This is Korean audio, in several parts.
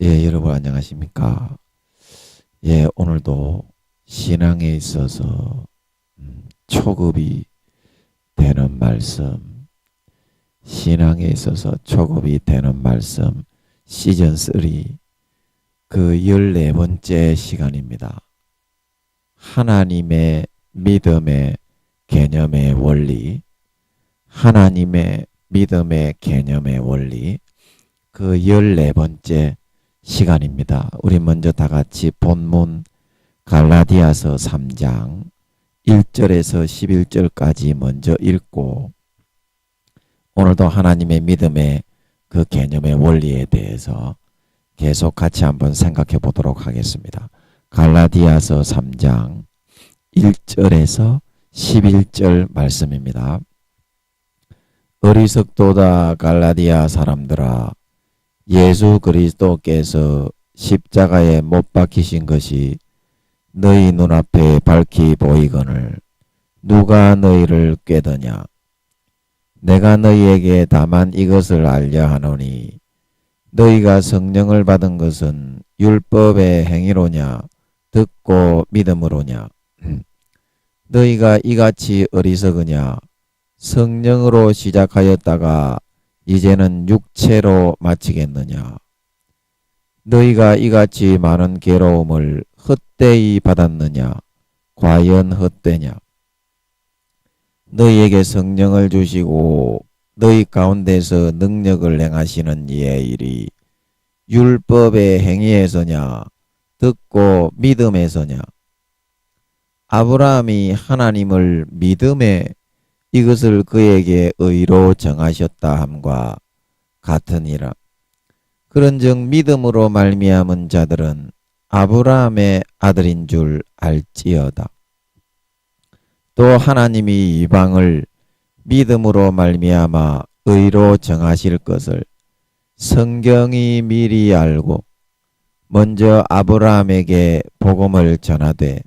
예, 여러분 안녕하십니까? 예, 오늘도 신앙에 있어서 초급이 되는 말씀, 신앙에 있어서 초급이 되는 말씀 시즌 3 그 14번째 시간입니다. 하나님의 믿음의 개념의 원리, 하나님의 믿음의 개념의 원리 그 14번째 시간입니다. 우리 먼저 다 같이 본문 갈라디아서 3장 1절에서 11절까지 먼저 읽고 오늘도 하나님의 믿음의 그 개념의 원리에 대해서 계속 같이 한번 생각해 보도록 하겠습니다. 갈라디아서 3장 1절에서 11절 말씀입니다. 어리석도다 갈라디아 사람들아, 예수 그리스도께서 십자가에 못 박히신 것이 너희 눈앞에 밝히 보이거늘 누가 너희를 꾀더냐? 내가 너희에게 다만 이것을 알려 하노니 너희가 성령을 받은 것은 율법의 행위로냐 듣고 믿음으로냐? 너희가 이같이 어리석으냐? 성령으로 시작하였다가 이제는 육체로 마치겠느냐? 너희가 이같이 많은 괴로움을 헛되이 받았느냐? 과연 헛되냐? 너희에게 성령을 주시고 너희 가운데서 능력을 행하시는 이의 일이 율법의 행위에서냐? 듣고 믿음에서냐? 아브라함이 하나님을 믿음에 이것을 그에게 의로 정하셨다 함과 같으니라. 그런즉 믿음으로 말미암은 자들은 아브라함의 아들인 줄 알지어다. 또 하나님이 이방을 믿음으로 말미암아 의로 정하실 것을 성경이 미리 알고 먼저 아브라함에게 복음을 전하되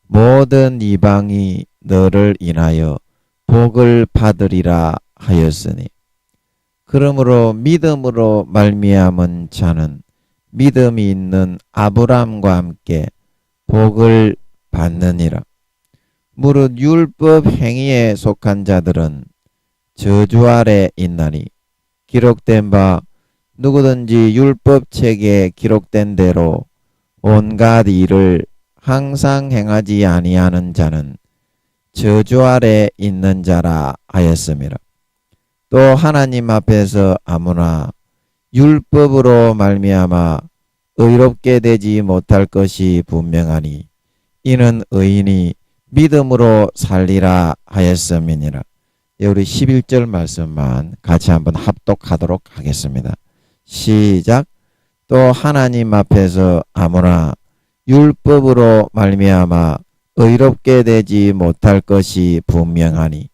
모든 이방이 너를 인하여 복을 받으리라 하였으니, 그러므로 믿음으로 말미암은 자는 믿음이 있는 아브라함과 함께 복을 받느니라. 무릇 율법 행위에 속한 자들은 저주 아래 있나니 기록된 바 누구든지 율법책에 기록된 대로 온갖 일을 항상 행하지 아니하는 자는 저주 아래 있는 자라 하였음이라. 또 하나님 앞에서 아무나 율법으로 말미암아 의롭게 되지 못할 것이 분명하니 이는 의인이 믿음으로 살리라 하였음이니라. 우리 11절 말씀만 같이 한번 합독하도록 하겠습니다. 시작. 또 하나님 앞에서 아무나 율법으로 말미암아 의롭게 되지 못할 것이 분명하니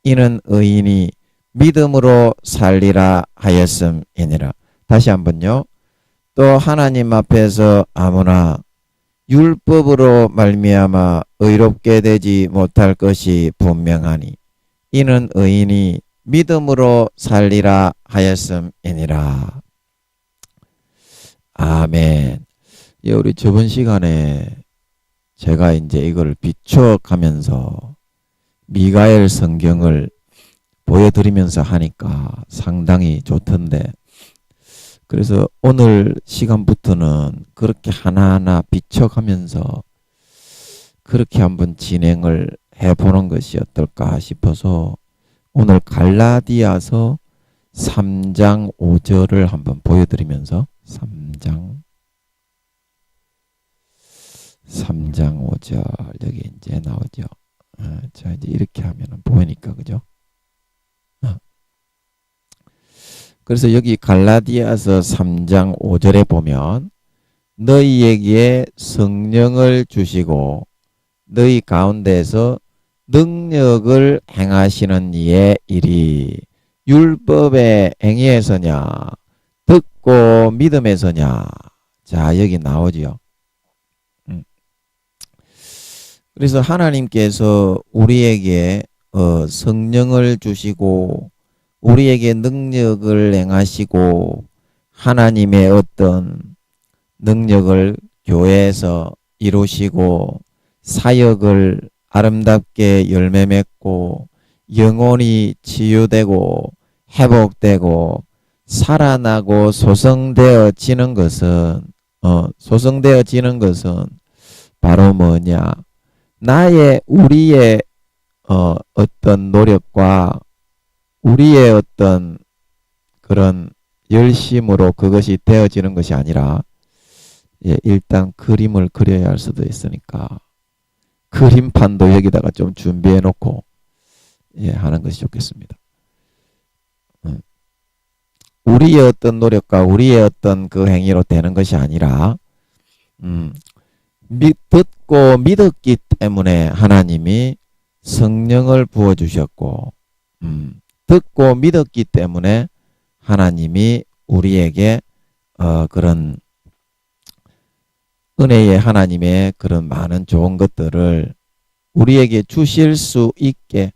이는 의인이 믿음으로 살리라 하였음이니라. 다시 한번요. 또 하나님 앞에서 아무나 율법으로 말미암아 의롭게 되지 못할 것이 분명하니 이는 의인이 믿음으로 살리라 하였음이니라. 아멘. 예, 우리 저번 시간에 제가 이제 이걸 비춰가면서 미가엘 성경을 보여드리면서 하니까 상당히 좋던데, 그래서 오늘 시간부터는 그렇게 하나하나 비춰가면서 그렇게 한번 진행을 해보는 것이 어떨까 싶어서 오늘 갈라디아서 3장 5절을 한번 보여드리면서 3장 5절 여기 이제 나오죠. 자, 이제 이렇게 하면 보이니까 그죠? 그래서 여기 갈라디아서 3장 5절에 보면 너희에게 성령을 주시고 너희 가운데서 능력을 행하시는 이의 일이 율법의 행위에서냐 듣고 믿음에서냐. 자, 여기 나오지요. 그래서 하나님께서 우리에게 성령을 주시고 우리에게 능력을 행하시고 하나님의 어떤 능력을 교회에서 이루시고 사역을 아름답게 열매 맺고 영혼이 치유되고 회복되고 살아나고 소성되어지는 것은 바로 뭐냐? 우리의 어떤 노력과 우리의 어떤 그런 열심으로 그것이 되어지는 것이 아니라, 일단 그림을 그려야 할 수도 있으니까 그림판도 여기다가 좀 준비해 놓고 하는 것이 좋겠습니다. 우리의 어떤 노력과 우리의 어떤 그 행위로 되는 것이 아니라 듣고 믿었기 때문에 하나님이 성령을 부어주셨고, 듣고 믿었기 때문에 하나님이 우리에게 그런 은혜의 하나님의 그런 많은 좋은 것들을 우리에게 주실 수 있게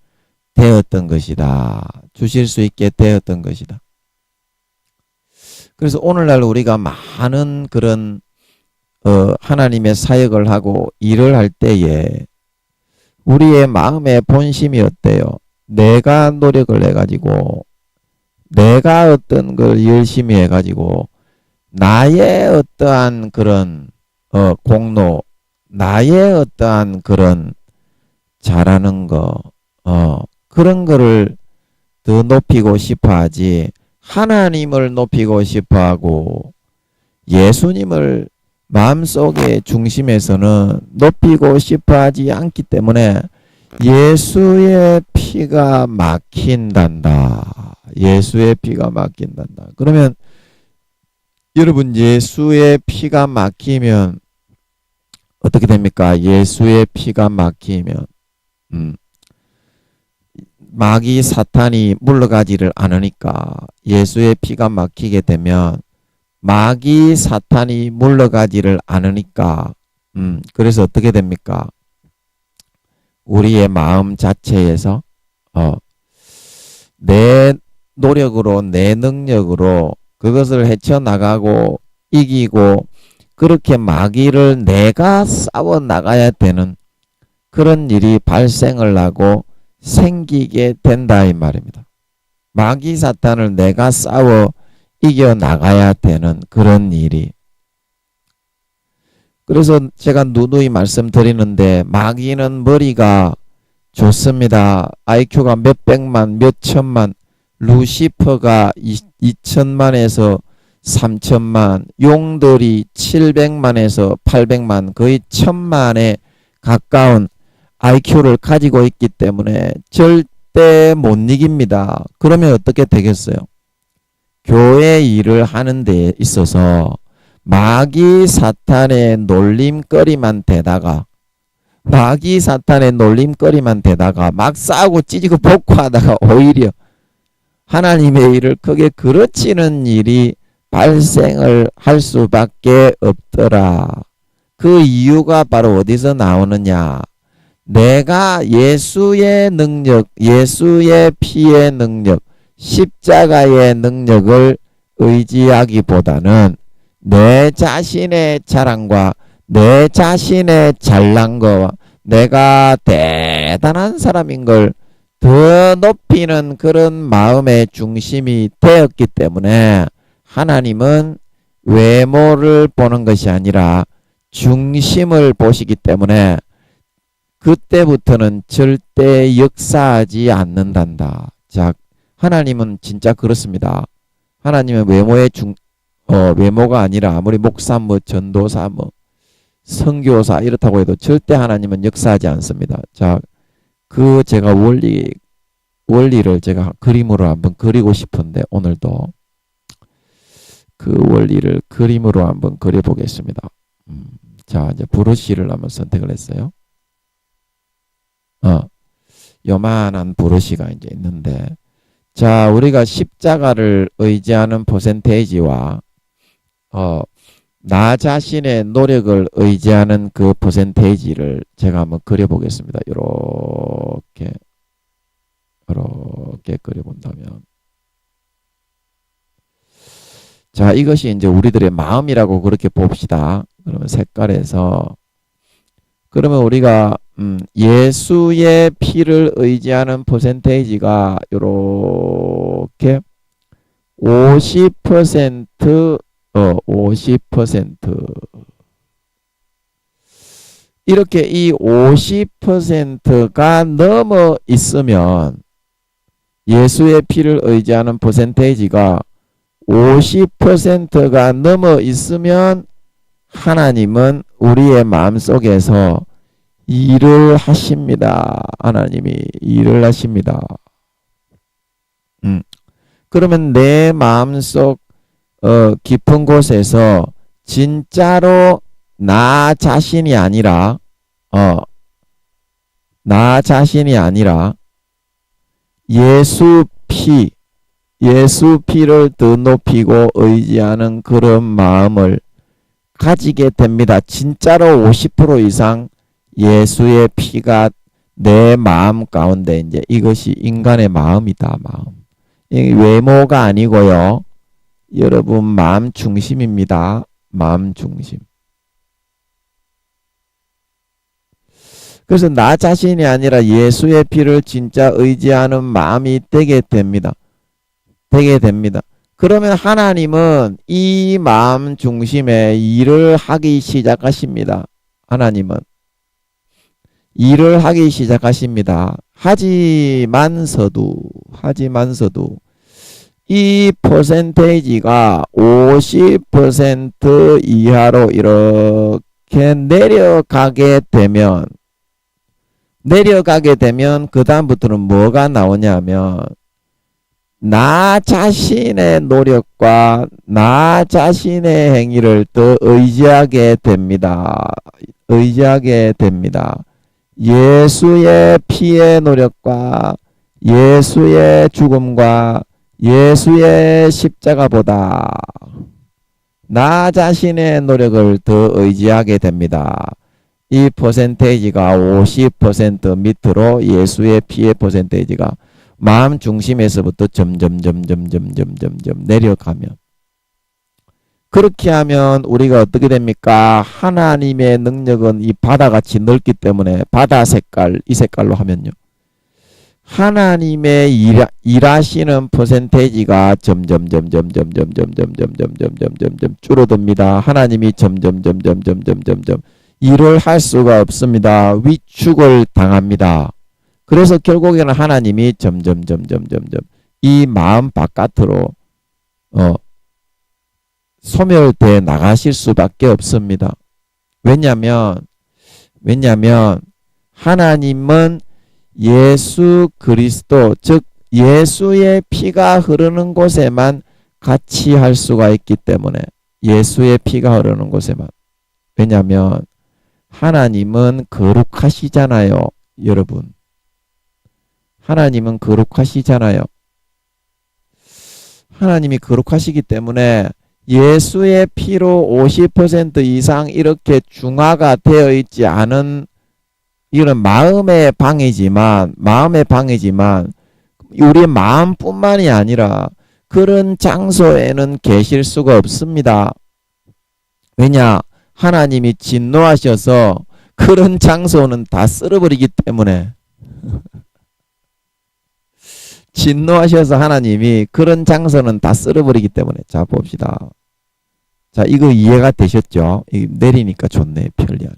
되었던 것이다. 주실 수 있게 되었던 것이다. 그래서 오늘날 우리가 많은 그런 하나님의 사역을 하고 일을 할 때에 우리의 마음의 본심이 어때요? 내가 노력을 해가지고 내가 어떤 걸 열심히 해가지고 나의 어떠한 그런 공로, 나의 어떠한 그런 잘하는 거, 그런 거를 더 높이고 싶어 하지, 하나님을 높이고 싶어 하고 예수님을 마음속의 중심에서는 높이고 싶어 하지 않기 때문에 예수의 피가 막힌단다. 예수의 피가 막힌단다. 그러면 여러분, 예수의 피가 막히면 어떻게 됩니까? 예수의 피가 막히면 마귀 사탄이 물러가지를 않으니까, 예수의 피가 막히게 되면 마귀 사탄이 물러가지를 않으니까 그래서 어떻게 됩니까? 우리의 마음 자체에서 내 노력으로 내 능력으로 그것을 헤쳐나가고 이기고 그렇게 마귀를 내가 싸워 나가야 되는 그런 일이 발생을 하고 생기게 된다 이 말입니다. 마귀 사탄을 내가 싸워 이겨 나가야 되는 그런 일이. 그래서 제가 누누이 말씀드리는데, 마귀는 머리가 좋습니다. IQ가 몇백만, 몇천만, 루시퍼가 2천만에서 3천만, 용들이 700만에서 800만, 거의 1000만에 가까운 IQ를 가지고 있기 때문에 절대 못 이깁니다. 그러면 어떻게 되겠어요? 교회 일을 하는 데 있어서 마귀 사탄의 놀림거리만 되다가 막 싸우고 찢고 복구하다가 오히려 하나님의 일을 크게 그르치는 일이 발생을 할 수밖에 없더라. 그 이유가 바로 어디서 나오느냐? 내가 예수의 능력, 예수의 피의 능력, 십자가의 능력을 의지하기보다는 내 자신의 자랑과 내 자신의 잘난 거와 내가 대단한 사람인 걸 더 높이는 그런 마음의 중심이 되었기 때문에 하나님은 외모를 보는 것이 아니라 중심을 보시기 때문에 그때부터는 절대 역사하지 않는단다. 자, 하나님은 진짜 그렇습니다. 하나님은 외모가 아니라 아무리 목사, 전도사, 선교사 이렇다고 해도 절대 하나님은 역사하지 않습니다. 자, 제가 원리를 제가 그림으로 한번 그리고 싶은데, 오늘도 그 원리를 그림으로 한번 그려보겠습니다. 자, 이제 브러쉬를 한번 선택을 했어요. 요만한 브러쉬가 이제 있는데, 자, 우리가 십자가를 의지하는 퍼센테이지와 나 자신의 노력을 의지하는 그 퍼센테이지를 제가 한번 그려보겠습니다. 이렇게 그려본다면, 자, 이것이 이제 우리들의 마음이라고 그렇게 봅시다. 그러면 색깔에서 그러면 우리가 예수의 피를 의지하는 퍼센테이지가 요렇게 50% 50% 이렇게 이 50%가 넘어 있으면 예수의 피를 의지하는 퍼센테이지가 50%가 넘어 있으면 하나님은 우리의 마음속에서 일을 하십니다. 하나님이 일을 하십니다. 그러면 내 마음속 깊은 곳에서 진짜로 나 자신이 아니라 나 자신이 아니라 예수 피를 더 높이고 의지하는 그런 마음을 가지게 됩니다. 진짜로 50% 이상 예수의 피가 내 마음 가운데 이제 이것이 인간의 마음이다. 마음. 외모가 아니고요. 여러분 마음 중심입니다. 마음 중심. 그래서 나 자신이 아니라 예수의 피를 진짜 의지하는 마음이 되게 됩니다. 되게 됩니다. 그러면 하나님은 이 마음 중심에 일을 하기 시작하십니다. 하나님은 일을 하기 시작하십니다. 하지만서도 이 퍼센테이지가 50% 이하로 이렇게 내려가게 되면 그 다음부터는 뭐가 나오냐면 나 자신의 노력과 나 자신의 행위를 더 의지하게 됩니다. 예수의 피의 노력과 예수의 죽음과 예수의 십자가보다 나 자신의 노력을 더 의지하게 됩니다. 이 퍼센테이지가 50% 밑으로 예수의 피의 퍼센테이지가 마음 중심에서부터 점점 내려가면 그렇게 하면 우리가 어떻게 됩니까? 하나님의 능력은 이 바다같이 넓기 때문에 바다 색깔 이 색깔로 하면요. 하나님의 일하시는 퍼센테이지가 점점 줄어듭니다. 하나님이 점점 일을 할 수가 없습니다. 위축을 당합니다. 그래서 결국에는 하나님이 점점 이 마음 바깥으로 소멸돼 나가실 수밖에 없습니다. 왜냐하면 하나님은 예수 그리스도 즉 예수의 피가 흐르는 곳에만 같이 할 수가 있기 때문에 예수의 피가 흐르는 곳에만 왜냐하면 하나님은 거룩하시잖아요. 여러분 하나님은 거룩하시잖아요. 하나님이 거룩하시기 때문에 예수의 피로 50% 이상 이렇게 중화가 되어 있지 않은 이런 마음의 방이지만 우리의 마음뿐만이 아니라 그런 장소에는 계실 수가 없습니다. 왜냐? 하나님이 진노하셔서 그런 장소는 다 쓸어버리기 때문에 진노하셔서 하나님이 그런 장소는 다 쓸어버리기 때문에 자 봅시다. 자 이거 이해가 되셨죠? 내리니까 좋네. 편리하네.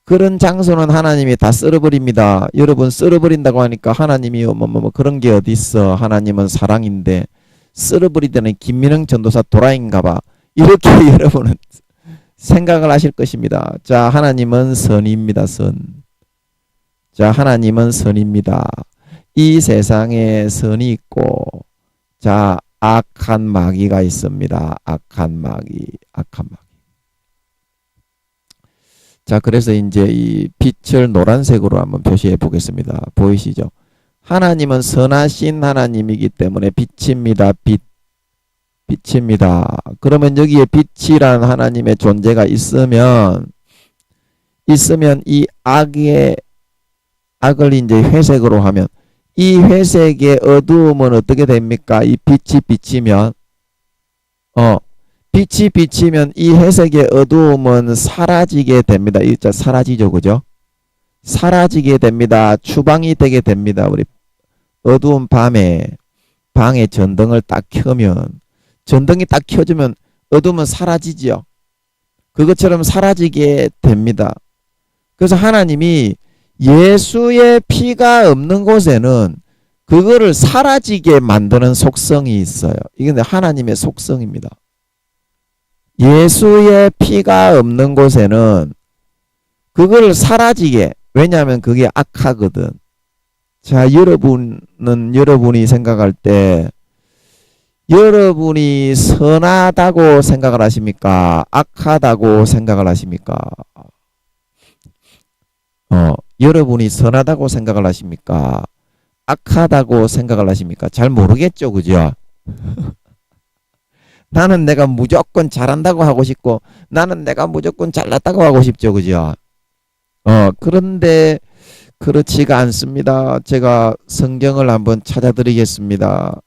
그런 장소는 하나님이 다 쓸어버립니다. 여러분 쓸어버린다고 하니까 하나님이 뭐 그런 게 어디 있어. 하나님은 사랑인데 쓸어버리다는 김민영 전도사 도라인가봐. 이렇게 여러분은 생각을 하실 것입니다. 자 하나님은 선입니다. 자 하나님은 선입니다. 이 세상에 선이 있고 자 악한 마귀가 있습니다. 악한 마귀. 자 그래서 이제 이 빛을 노란색으로 한번 표시해 보겠습니다. 보이시죠? 하나님은 선하신 하나님이기 때문에 빛입니다. 빛입니다. 그러면 여기에 빛이란 하나님의 존재가 있으면 이 악을 이제 회색으로 하면 이 회색의 어두움은 어떻게 됩니까? 이 빛이 비치면 빛이 비치면 이 회색의 어두움은 사라지게 됩니다. 이 자 사라지죠, 그죠? 사라지게 됩니다. 추방이 되게 됩니다. 우리 어두운 밤에 방에 전등을 딱 켜면, 전등이 딱 켜지면 어둠은 사라지지요. 그것처럼 사라지게 됩니다. 그래서 하나님이 예수의 피가 없는 곳에는 그거를 사라지게 만드는 속성이 있어요. 이게 하나님의 속성입니다. 예수의 피가 없는 곳에는 그거를 사라지게, 왜냐하면 그게 악하거든. 자, 여러분이 생각할 때 여러분이 선하다고 생각을 하십니까? 악하다고 생각을 하십니까? 여러분이 선하다고 생각을 하십니까? 악하다고 생각을 하십니까? 잘 모르겠죠, 그죠? 나는 내가 무조건 잘한다고 하고 싶고, 나는 내가 무조건 잘났다고 하고 싶죠, 그죠? 그런데 그렇지가 않습니다. 제가 성경을 한번 찾아드리겠습니다.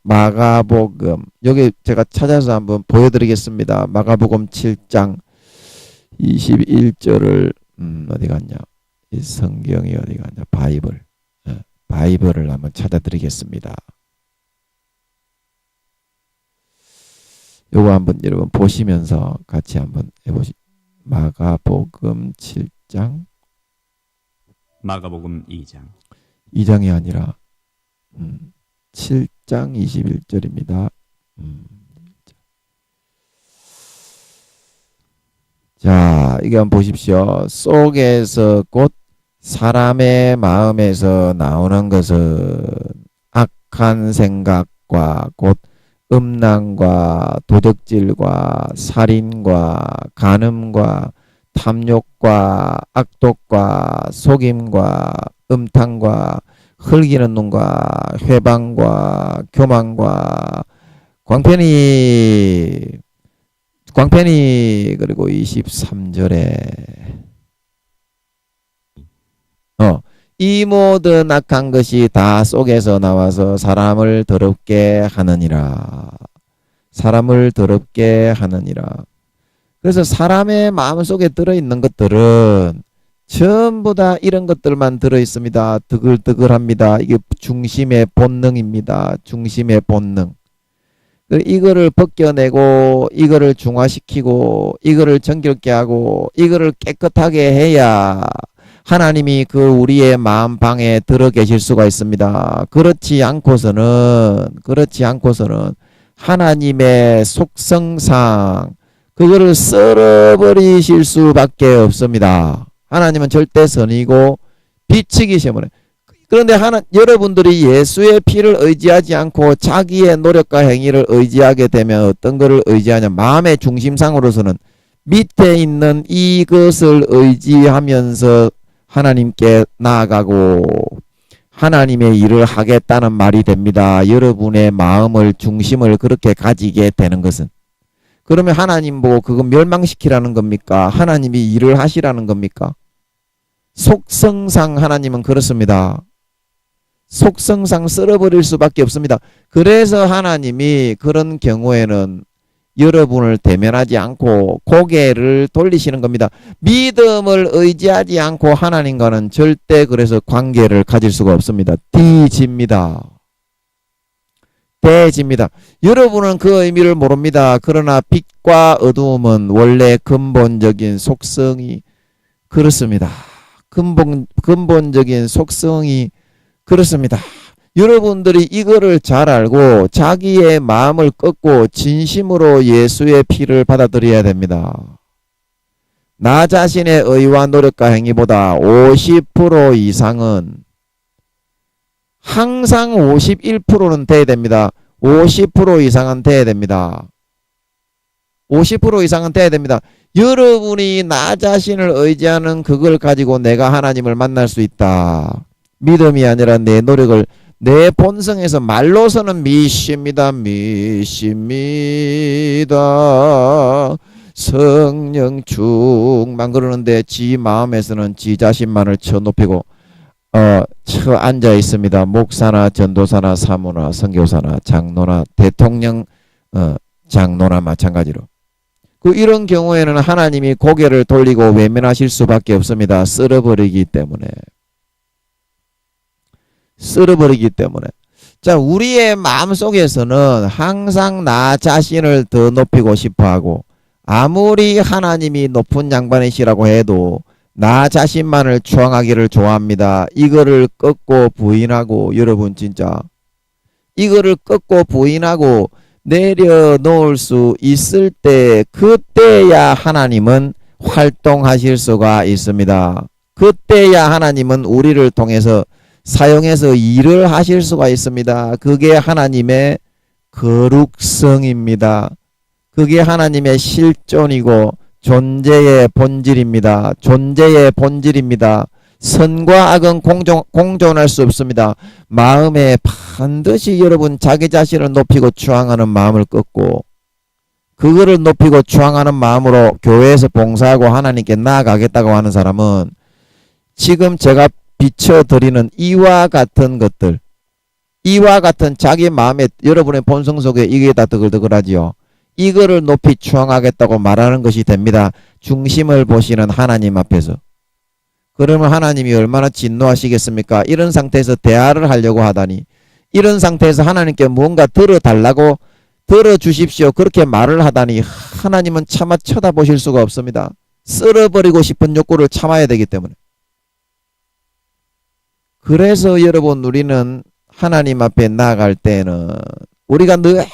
마가복음, 여기 제가 찾아서 한번 보여드리겠습니다. 마가복음 7장 21절을 어디 갔냐? 이 성경이 어디 갔냐? 바이블을 한번 찾아드리겠습니다. 요거 한번 여러분 보시면서 같이 한번 해보시. 마가복음 7장. 마가복음 2장. 2장이 아니라 7장 21절입니다. 자, 이게 한번 보십시오. 속에서 곧 사람의 마음에서 나오는 것은 악한 생각과 곧 음란과 도적질과 살인과 간음과 탐욕과 악독과 속임과 음탕과 흘기는 눈과 회방과 교만과 광편이 그리고 23절에 이 모든 악한 것이 다 속에서 나와서 사람을 더럽게 하느니라. 사람을 더럽게 하느니라. 그래서 사람의 마음속에 들어있는 것들은 전부 다 이런 것들만 들어있습니다. 드글드글합니다. 이게 중심의 본능입니다. 중심의 본능. 이거를 벗겨내고 이거를 중화시키고 이거를 정결케 하고 이거를 깨끗하게 해야 하나님이 그 우리의 마음방에 들어 계실 수가 있습니다. 그렇지 않고서는 하나님의 속성상 그거를 썰어버리실 수밖에 없습니다. 하나님은 절대 선이고 빛이기 때문에. 그런데 여러분들이 예수의 피를 의지하지 않고 자기의 노력과 행위를 의지하게 되면 어떤 것을 의지하냐? 마음의 중심상으로서는 밑에 있는 이것을 의지하면서 하나님께 나아가고 하나님의 일을 하겠다는 말이 됩니다. 여러분의 마음을 중심을 그렇게 가지게 되는 것은. 그러면 하나님 보고 그거 멸망시키라는 겁니까? 하나님이 일을 하시라는 겁니까? 속성상 하나님은 그렇습니다. 속성상 쓸어버릴 수밖에 없습니다. 그래서 하나님이 그런 경우에는 여러분을 대면하지 않고 고개를 돌리시는 겁니다. 믿음을 의지하지 않고 하나님과는 절대 그래서 관계를 가질 수가 없습니다. 뒤집니다. 대집니다. 여러분은 그 의미를 모릅니다. 그러나 빛과 어두움은 원래 근본적인 속성이 그렇습니다. 근본적인 속성이 그렇습니다. 여러분들이 이거를 잘 알고 자기의 마음을 꺾고 진심으로 예수의 피를 받아들여야 됩니다. 나 자신의 의와 노력과 행위보다 50% 이상은 항상 51%는 돼야 됩니다. 50% 이상은 돼야 됩니다. 50% 이상은 돼야 됩니다. 여러분이 나 자신을 의지하는 그걸 가지고 내가 하나님을 만날 수 있다. 믿음이 아니라 내 노력을 내 본성에서 말로서는 믿습니다. 성령 충만 그러는데 지 마음에서는 지 자신만을 쳐높이고 처 앉아 있습니다. 목사나 전도사나 사모나 선교사나 장로나 대통령 장로나 마찬가지로. 이런 경우에는 하나님이 고개를 돌리고 외면하실 수밖에 없습니다. 쓸어버리기 때문에. 쓸어버리기 때문에. 자, 우리의 마음속에서는 항상 나 자신을 더 높이고 싶어하고, 아무리 하나님이 높은 양반이시라고 해도 나 자신만을 추앙하기를 좋아합니다. 이거를 꺾고 부인하고, 여러분 진짜 이거를 꺾고 부인하고 내려놓을 수 있을 때, 그때야 하나님은 활동하실 수가 있습니다. 그때야 하나님은 우리를 통해서 사용해서 일을 하실 수가 있습니다. 그게 하나님의 거룩성입니다. 그게 하나님의 실존이고 존재의 본질입니다. 존재의 본질입니다. 선과 악은 공존할 수 없습니다. 마음에 반드시 여러분 자기 자신을 높이고 추앙하는 마음을 꺾고, 그거를 높이고 추앙하는 마음으로 교회에서 봉사하고 하나님께 나아가겠다고 하는 사람은 지금 제가 비춰드리는 이와 같은 것들, 이와 같은 자기 마음에, 여러분의 본성 속에 이게 다 드글드글하지요. 이거를 높이 추앙하겠다고 말하는 것이 됩니다. 중심을 보시는 하나님 앞에서. 그러면 하나님이 얼마나 진노하시겠습니까? 이런 상태에서 대화를 하려고 하다니, 이런 상태에서 하나님께 뭔가 들어달라고, 들어주십시오 그렇게 말을 하다니, 하나님은 차마 쳐다보실 수가 없습니다. 쓸어버리고 싶은 욕구를 참아야 되기 때문에. 그래서 여러분, 우리는 하나님 앞에 나아갈 때는 우리가 늘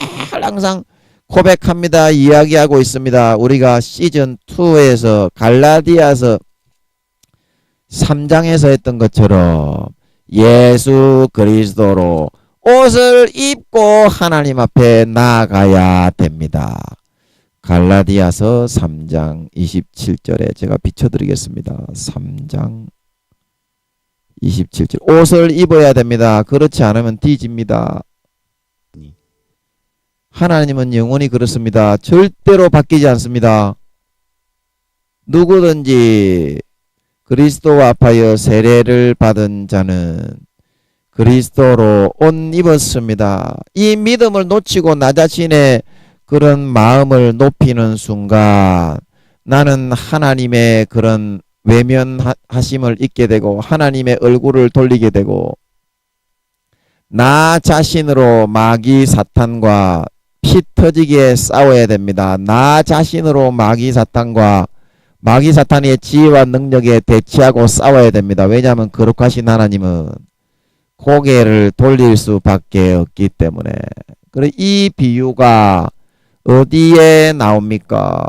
항상 고백합니다. 이야기하고 있습니다. 우리가 시즌2에서 갈라디아서 3장에서 했던 것처럼 예수 그리스도로 옷을 입고 하나님 앞에 나아가야 됩니다. 갈라디아서 3장 27절에 제가 비춰드리겠습니다. 3장 27절. 옷을 입어야 됩니다. 그렇지 않으면 뒤집니다. 하나님은 영원히 그렇습니다. 절대로 바뀌지 않습니다. 누구든지 그리스도와 합하여 세례를 받은 자는 그리스도로 옷 입었습니다. 이 믿음을 놓치고 나 자신의 그런 마음을 높이는 순간 나는 하나님의 그런 외면하심을 잊게 되고 하나님의 얼굴을 돌리게 되고, 나 자신으로 마귀 사탄과 피 터지게 싸워야 됩니다. 나 자신으로 마귀 사탄과 마귀 사탄의 지혜와 능력에 대치하고 싸워야 됩니다. 왜냐하면 거룩하신 하나님은 고개를 돌릴 수밖에 없기 때문에. 그래, 이 비유가 어디에 나옵니까?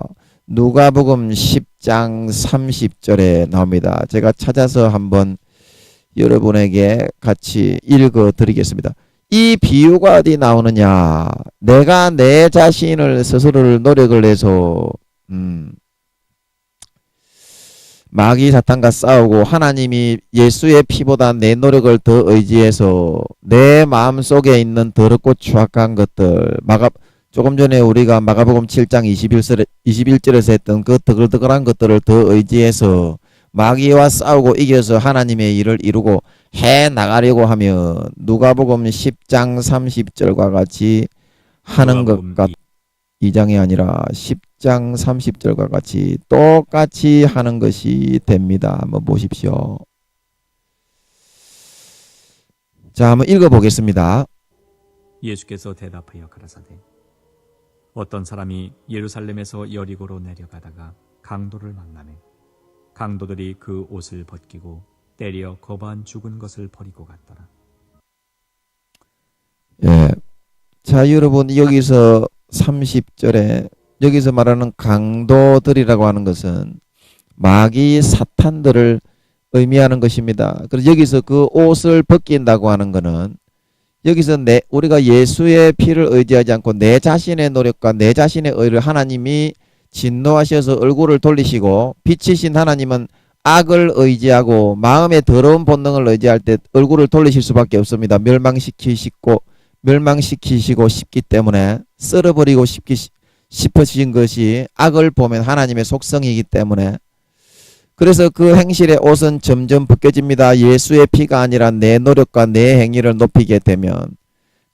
누가복음 10장 30절에 나옵니다. 제가 찾아서 한번 여러분에게 같이 읽어 드리겠습니다. 이 비유가 어디 나오느냐? 내가 내 자신을 스스로를 노력을 해서 마귀 사탄과 싸우고 하나님이 예수의 피보다 내 노력을 더 의지해서 내 마음속에 있는 더럽고 추악한 것들, 조금 전에 우리가 마가복음 7장 21절에서 했던 그 더글더글한 것들을 더 의지해서 마귀와 싸우고 이겨서 하나님의 일을 이루고 해 나가려고 하면 누가복음 10장 30절과 같이 하는 것과 2장이 아니라 10장 30절과 같이 똑같이 하는 것이 됩니다. 한번 보십시오. 자, 한번 읽어보겠습니다. 예수께서 대답하여 가라사대 어떤 사람이 예루살렘에서 여리고로 내려가다가 강도를 만나매 강도들이 그 옷을 벗기고 때려 거반 죽은 것을 버리고 갔더라. 예. 자, 여러분, 여기서 30절에 여기서 말하는 강도들이라고 하는 것은 마귀 사탄들을 의미하는 것입니다. 그래서 여기서 그 옷을 벗긴다고 하는 것은 여기서 우리가 예수의 피를 의지하지 않고 내 자신의 노력과 내 자신의 의를 하나님이 진노하셔서 얼굴을 돌리시고, 빛이신 하나님은 악을 의지하고 마음의 더러운 본능을 의지할 때 얼굴을 돌리실 수밖에 없습니다. 멸망시키시고 싶기 때문에, 쓸어버리고 싶으신 것이 악을 보면 하나님의 속성이기 때문에. 그래서 그 행실의 옷은 점점 벗겨집니다. 예수의 피가 아니라 내 노력과 내 행위를 높이게 되면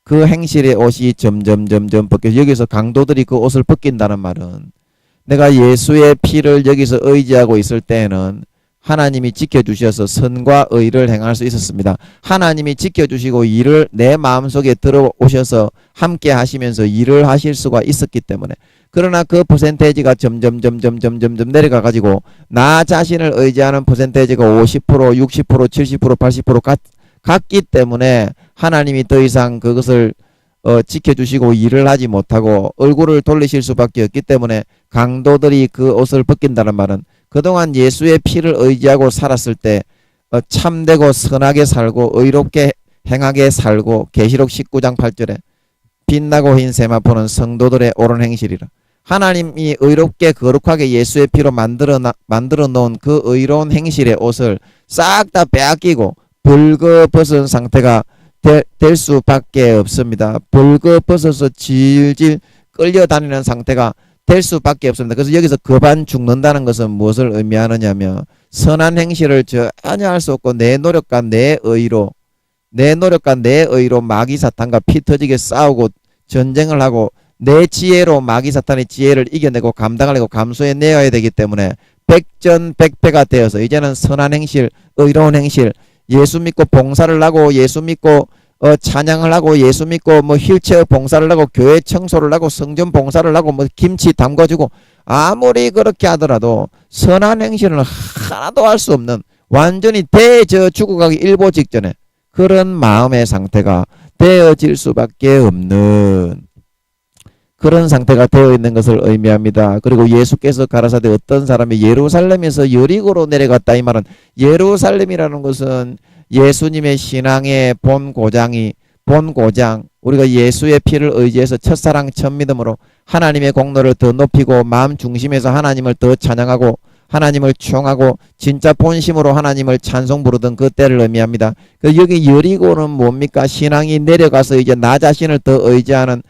그 행실의 옷이 점점 벗겨. 여기서 강도들이 그 옷을 벗긴다는 말은 내가 예수의 피를 여기서 의지하고 있을 때에는 하나님이 지켜주셔서 선과 의를 행할 수 있었습니다. 하나님이 지켜주시고 일을 내 마음속에 들어오셔서 함께 하시면서 일을 하실 수가 있었기 때문에. 그러나 그 퍼센테이지가 점점 내려가 가지고 나 자신을 의지하는 퍼센테이지가 50%, 60%, 70%, 80% 같기 때문에 하나님이 더 이상 그것을 지켜주시고 일을 하지 못하고 얼굴을 돌리실 수밖에 없기 때문에 강도들이 그 옷을 벗긴다는 말은 그동안 예수의 피를 의지하고 살았을 때 참되고 선하게 살고 의롭게 행하게 살고 계시록 19장 8절에 빛나고 흰 세마포는 성도들의 옳은 행실이라. 하나님이 의롭게 거룩하게 예수의 피로 만들어 놓은 그 의로운 행실의 옷을 싹 다 빼앗기고 벌거벗은 상태가 될 수밖에 없습니다. 벌거벗어서 질질 끌려다니는 상태가 될 수밖에 없습니다. 그래서 여기서 거반 죽는다는 것은 무엇을 의미하느냐면 선한 행실을 전혀 할 수 없고 내 노력과 내 의로 마귀 사탄과 피 터지게 싸우고 전쟁을 하고 내 지혜로 마귀 사탄의 지혜를 이겨내고 감당하려고 감수해내야 되기 때문에 백전백패가 되어서 이제는 선한 행실, 의로운 행실, 예수 믿고 봉사를 하고 예수 믿고 찬양을 하고 예수 믿고 뭐 휠체어 봉사를 하고 교회 청소를 하고 성전 봉사를 하고 뭐 김치 담궈주고 아무리 그렇게 하더라도 선한 행실은 하나도 할 수 없는 완전히 죽어가기 일보 직전에 그런 마음의 상태가 되어질 수밖에 없는 그런 상태가 되어 있는 것을 의미합니다. 그리고 예수께서 가라사대 어떤 사람이 예루살렘에서 여리고로 내려갔다 이 말은 예루살렘이라는 것은 예수님의 신앙의 본고장 우리가 예수의 피를 의지해서 첫사랑 첫믿음으로 하나님의 공로를 더 높이고 마음 중심에서 하나님을 더 찬양하고 하나님을 추앙하고 진짜 본심으로 하나님을 찬송 부르던 그 때를 의미합니다. 여기 여리고는 뭡니까? 신앙이 내려가서 이제 나 자신을 더 의지하는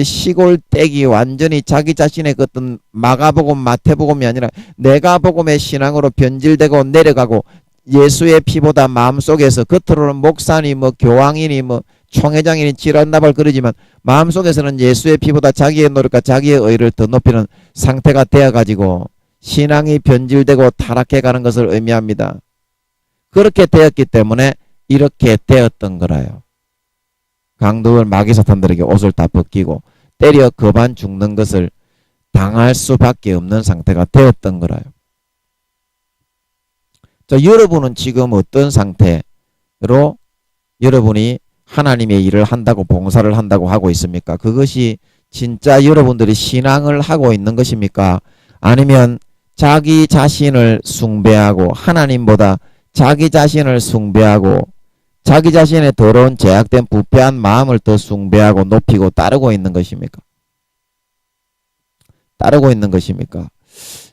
시골떼기 완전히 자기 자신의 그 어떤 마가복음 마태복음이 아니라 내가복음의 신앙으로 변질되고 내려가고 예수의 피보다 마음속에서 겉으로는 목사니 뭐 교황이니 뭐 총회장이니 지랄나발 그러지만 마음속에서는 예수의 피보다 자기의 노력과 자기의 의를 더 높이는 상태가 되어가지고 신앙이 변질되고 타락해가는 것을 의미합니다. 그렇게 되었기 때문에 이렇게 되었던 거라요. 강도들 마귀 사탄들에게 옷을 다 벗기고 때려 거반 죽는 것을 당할 수밖에 없는 상태가 되었던 거라요. 자, 여러분은 지금 어떤 상태로 여러분이 하나님의 일을 한다고 봉사를 한다고 하고 있습니까? 그것이 진짜 여러분들이 신앙을 하고 있는 것입니까? 아니면 자기 자신을 숭배하고 하나님보다 자기 자신을 숭배하고 자기 자신의 더러운 제약된 부패한 마음을 더 숭배하고 높이고 따르고 있는 것입니까?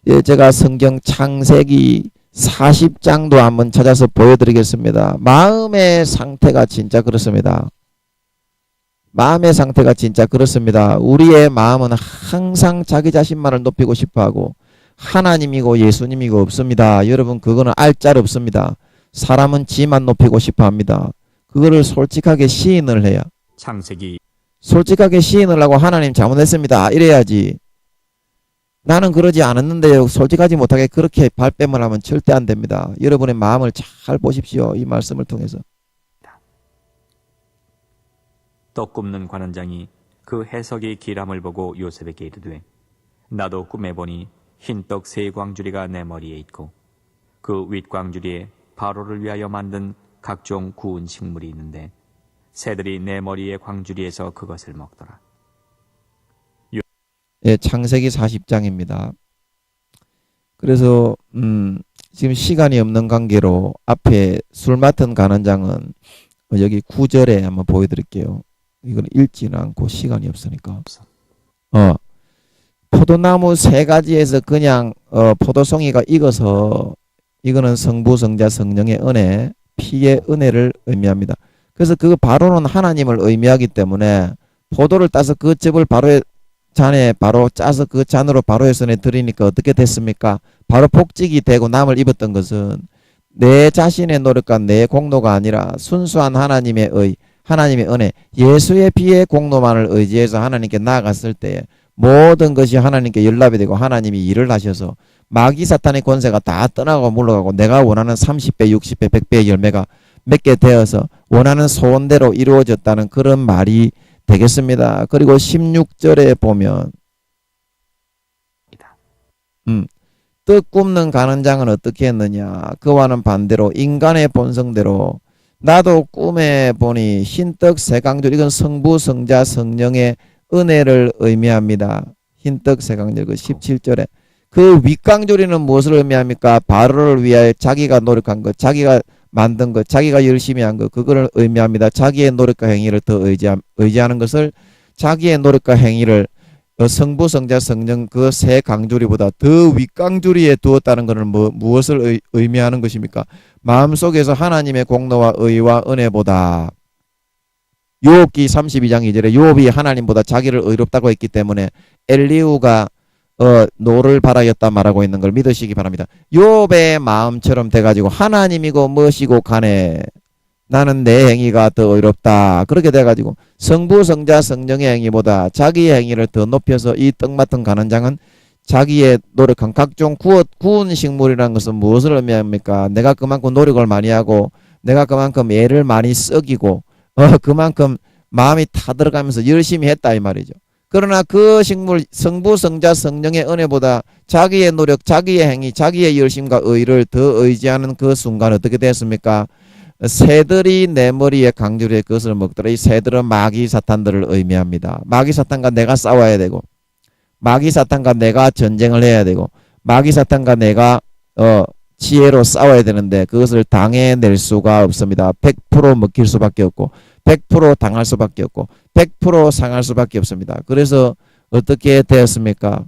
예, 제가 성경 창세기 40장도 한번 찾아서 보여드리겠습니다. 마음의 상태가 진짜 그렇습니다. 우리의 마음은 항상 자기 자신만을 높이고 싶어하고 하나님이고 예수님이고 없습니다. 여러분 그거는 알짤 없습니다. 사람은 지만 높이고 싶어합니다. 그거를 솔직하게 시인을 해야. 솔직하게 시인을 하고 하나님 잘못했습니다. 이래야지. 나는 그러지 않았는데요. 솔직하지 못하게 그렇게 발뺌을 하면 절대 안 됩니다. 여러분의 마음을 잘 보십시오. 이 말씀을 통해서. 떡 굽는 관원장이 그 해석이 길함을 보고 요셉에게 이르되 나도 꿈에 보니 흰떡 세 광주리가 내 머리에 있고 그 윗광주리에 바로를 위하여 만든 각종 구운 식물이 있는데 새들이 내 머리의 광주리에서 그것을 먹더라. 예, 창세기 40장입니다. 그래서 지금 시간이 없는 관계로 앞에 술 맡은 간원장은 여기 9절에 한번 보여드릴게요. 이건 읽지는 않고 시간이 없으니까. 포도나무 세 가지에서 그냥 포도송이가 익어서 이거는 성부, 성자, 성령의 은혜, 피의 은혜를 의미합니다. 그래서 그 바로는 하나님을 의미하기 때문에 포도를 따서 그 즙을 바로 잔에 바로 짜서 그 잔으로 바로의 손에 드리니까 어떻게 됐습니까? 바로 복직이 되고 남을 입었던 것은 내 자신의 노력과 내 공로가 아니라 순수한 하나님의 의, 하나님의 은혜, 예수의 피의 공로만을 의지해서 하나님께 나아갔을 때에 모든 것이 하나님께 연락이 되고 하나님이 일을 하셔서 마귀 사탄의 권세가 다 떠나고 물러가고 내가 원하는 30배, 60배, 100배의 열매가 맺게 되어서 원하는 소원대로 이루어졌다는 그런 말이 되겠습니다. 그리고 16절에 보면 떡 굽는 가는 장은 어떻게 했느냐. 그와는 반대로 인간의 본성대로 나도 꿈에 보니 흰떡 세강줄, 이건 성부 성자 성령의 은혜를 의미합니다. 흰떡 세강줄 그 17절에 그 윗강조리는 무엇을 의미합니까? 바로를 위하여 자기가 노력한 것, 자기가 만든 것, 자기가 열심히 한 것, 그거를 의미합니다. 자기의 노력과 행위를 더 의지하는 것을 자기의 노력과 행위를 성부, 성자, 성령 그 세 강조리보다 더 윗강조리에 두었다는 것은 무엇을 의미하는 것입니까? 마음속에서 하나님의 공로와 의와 은혜보다 욥기 32장 2절에 욥이 하나님보다 자기를 의롭다고 했기 때문에 엘리후가 노를 바라였다 말하고 있는 걸 믿으시기 바랍니다. 욥의 마음처럼 돼가지고 하나님이고 무엇이고 간에 나는 내 행위가 더 의롭다. 그렇게 돼가지고 성부, 성자, 성령의 행위보다 자기의 행위를 더 높여서 이 떡 맡은 가는 장은 자기의 노력한 각종 구운 식물이라는 것은 무엇을 의미합니까? 내가 그만큼 노력을 많이 하고 내가 그만큼 애를 많이 썩이고 그만큼 마음이 타들어가면서 열심히 했다 이 말이죠. 그러나 그 식물 성부, 성자, 성령의 은혜보다 자기의 노력, 자기의 행위, 자기의 열심과 의를 더 의지하는 그 순간 어떻게 됐습니까? 새들이 내 머리에 강조리에 그것을 먹더라. 이 새들은 마귀 사탄들을 의미합니다. 마귀 사탄과 내가 싸워야 되고 마귀 사탄과 내가 전쟁을 해야 되고 마귀 사탄과 내가 지혜로 싸워야 되는데 그것을 당해낼 수가 없습니다. 100% 먹힐 수밖에 없고 100% 당할 수밖에 없고 100% 상할 수밖에 없습니다. 그래서 어떻게 되었습니까?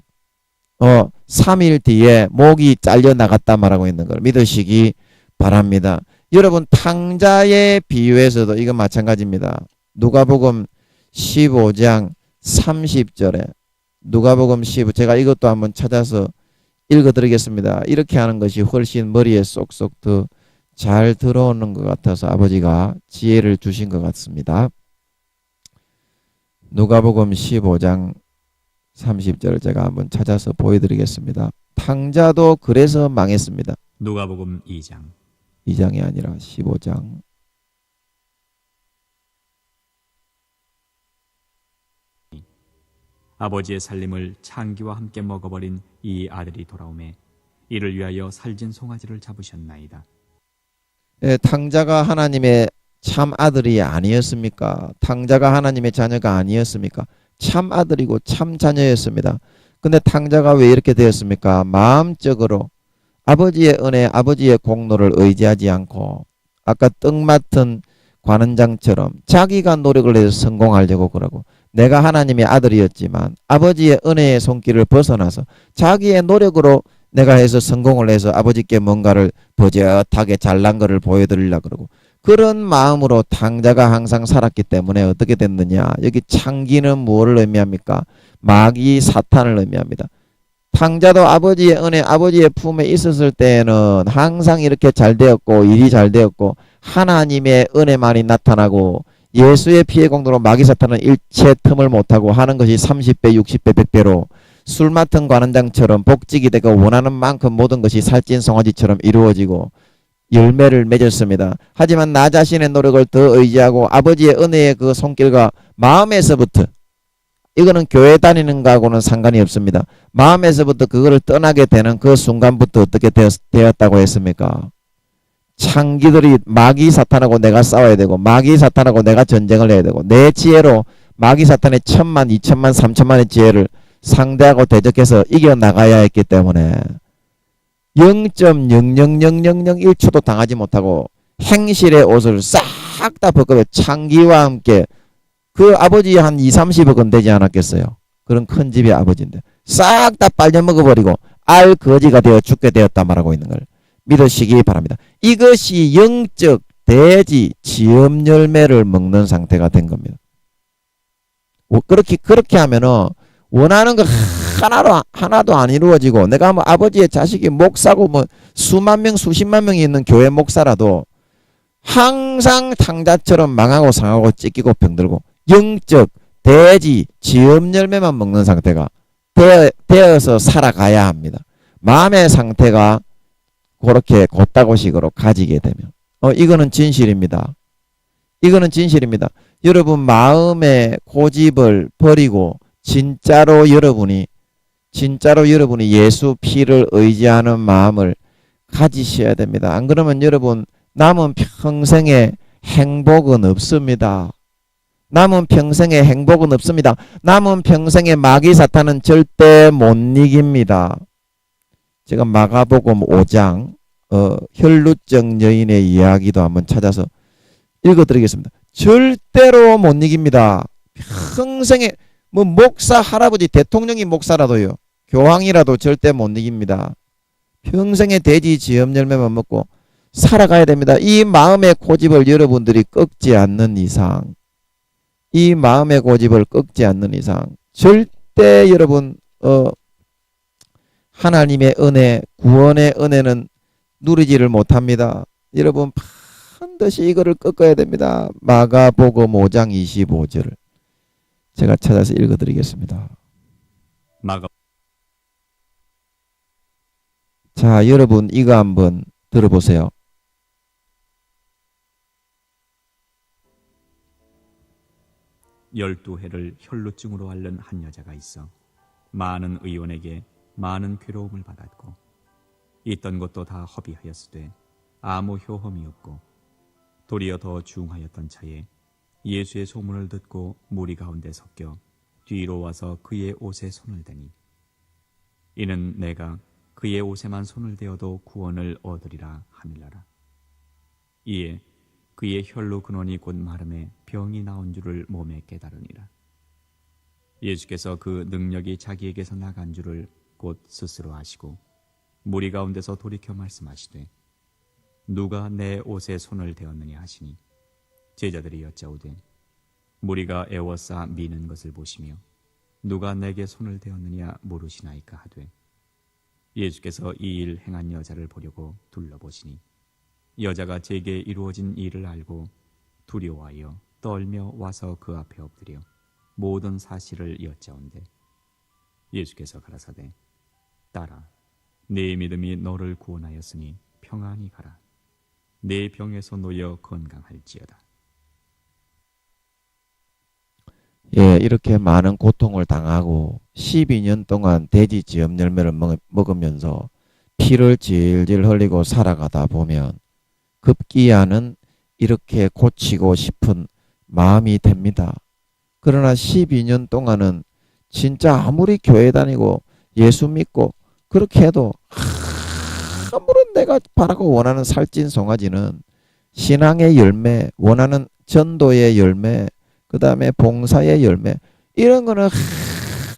3일 뒤에 목이 잘려나갔다 말하고 있는 걸 믿으시기 바랍니다. 여러분 탕자의 비유에서도 이건 마찬가지입니다. 누가복음 15장 30절에 누가복음 15 제가 이것도 한번 찾아서 읽어드리겠습니다. 이렇게 하는 것이 훨씬 머리에 쏙쏙 더 잘 들어오는 것 같아서 아버지가 지혜를 주신 것 같습니다. 누가복음 15장 30절을 제가 한번 찾아서 보여드리겠습니다. 탕자도 그래서 망했습니다. 누가복음 2장 2장이 아니라 15장. 아버지의 살림을 창기와 함께 먹어버린 이 아들이 돌아오매 이를 위하여 살진 송아지를 잡으셨나이다. 탕자가 하나님의 참 아들이 아니었습니까? 탕자가 하나님의 자녀가 아니었습니까? 참 아들이고 참 자녀였습니다. 근데 탕자가 왜 이렇게 되었습니까? 마음적으로 아버지의 은혜, 아버지의 공로를 의지하지 않고 아까 떡 맡은 관원장처럼 자기가 노력을 해서 성공하려고 그러고 내가 하나님의 아들이었지만 아버지의 은혜의 손길을 벗어나서 자기의 노력으로 내가 해서 성공을 해서 아버지께 뭔가를 버젓하게 잘난 거를 보여드리려고 그러고 그런 마음으로 탕자가 항상 살았기 때문에 어떻게 됐느냐. 여기 창기는 무엇을 의미합니까? 마귀 사탄을 의미합니다. 탕자도 아버지의 은혜, 아버지의 품에 있었을 때에는 항상 이렇게 잘 되었고 일이 잘 되었고 하나님의 은혜만이 나타나고 예수의 피의 공로로 마귀 사탄은 일체 틈을 못하고 하는 것이 30배, 60배, 100배로 술 맡은 관원장처럼 복직이 되고 원하는 만큼 모든 것이 살찐 송아지처럼 이루어지고 열매를 맺었습니다. 하지만 나 자신의 노력을 더 의지하고 아버지의 은혜의 그 손길과 마음에서부터 이거는 교회 다니는 거하고는 상관이 없습니다. 마음에서부터 그거를 떠나게 되는 그 순간부터 어떻게 되었다고 했습니까? 창기들이 마귀 사탄하고 내가 싸워야 되고 마귀 사탄하고 내가 전쟁을 해야 되고 내 지혜로 마귀 사탄의 1000만, 2000만, 3000만의 지혜를 상대하고 대적해서 이겨나가야 했기 때문에 0.00001초도 당하지 못하고 행실의 옷을 싹 다 벗고 창기와 함께 그 아버지 한 2, 30억은 되지 않았겠어요? 그런 큰 집의 아버지인데 싹 다 빨려먹어버리고 알거지가 되어 죽게 되었다 말하고 있는 걸 믿으시기 바랍니다. 이것이 영적 대지 지음 열매를 먹는 상태가 된 겁니다. 그렇게 하면은 원하는 거 하나도 안 이루어지고 내가 뭐 아버지의 자식이 목사고 뭐 수만 명 수십만 명이 있는 교회 목사라도 항상 탕자처럼 망하고 상하고 찢기고 병들고 영적 돼지 지엽 열매만 먹는 상태가 되어서 살아가야 합니다. 마음의 상태가 그렇게 곧다고식으로 가지게 되면 이거는 진실입니다. 이거는 진실입니다. 여러분 마음의 고집을 버리고 진짜로 여러분이 예수 피를 의지하는 마음을 가지셔야 됩니다. 안 그러면 여러분 남은 평생에 행복은 없습니다. 남은 평생에 행복은 없습니다. 남은 평생에 마귀 사탄은 절대 못 이깁니다. 제가 마가복음 5장 혈루증 여인의 이야기도 한번 찾아서 읽어드리겠습니다. 절대로 못 이깁니다. 평생에 뭐 목사 할아버지 대통령이 목사라도요. 교황이라도 절대 못 이깁니다. 평생에 돼지 지엽 열매만 먹고 살아가야 됩니다. 이 마음의 고집을 여러분들이 꺾지 않는 이상 절대 여러분 하나님의 은혜, 구원의 은혜는 누리지를 못합니다. 여러분 반드시 이거를 꺾어야 됩니다. 마가복음 5장 25절을 제가 찾아서 읽어드리겠습니다. 자, 여러분 이거 한번 들어보세요. 12해를 혈루증으로 앓는 한 여자가 있어 많은 의원에게 많은 괴로움을 받았고 있던 것도 다 허비하였으되 아무 효험이 없고 도리어 더 중하였던 차에 예수의 소문을 듣고 무리 가운데 섞여 뒤로 와서 그의 옷에 손을 대니 이는 내가 그의 옷에만 손을 대어도 구원을 얻으리라 하밀라라. 이에 그의 혈루 근원이 곧 마름에 병이 나온 줄을 몸에 깨달으니라. 예수께서 그 능력이 자기에게서 나간 줄을 곧 스스로 아시고 무리 가운데서 돌이켜 말씀하시되 누가 내 옷에 손을 대었느냐 하시니 제자들이 여짜오되 무리가 애워싸 미는 것을 보시며 누가 내게 손을 대었느냐 물으시나이까 하되 예수께서 이 일 행한 여자를 보려고 둘러보시니 여자가 제게 이루어진 일을 알고 두려워하여 떨며 와서 그 앞에 엎드려 모든 사실을 여짜온대 예수께서 가라사대 딸아 네 믿음이 너를 구원하였으니 평안히 가라 내 병에서 놓여 건강할지어다. 예, 이렇게 많은 고통을 당하고 12년 동안 돼지 지엽 열매를 먹으면서 피를 질질 흘리고 살아가다 보면 급기야는 이렇게 고치고 싶은 마음이 됩니다. 그러나 12년 동안은 진짜 아무리 교회 다니고 예수 믿고 그렇게 해도 아무런 내가 바라고 원하는 살찐 송아지는 신앙의 열매, 원하는 전도의 열매, 그 다음에 봉사의 열매 이런 거는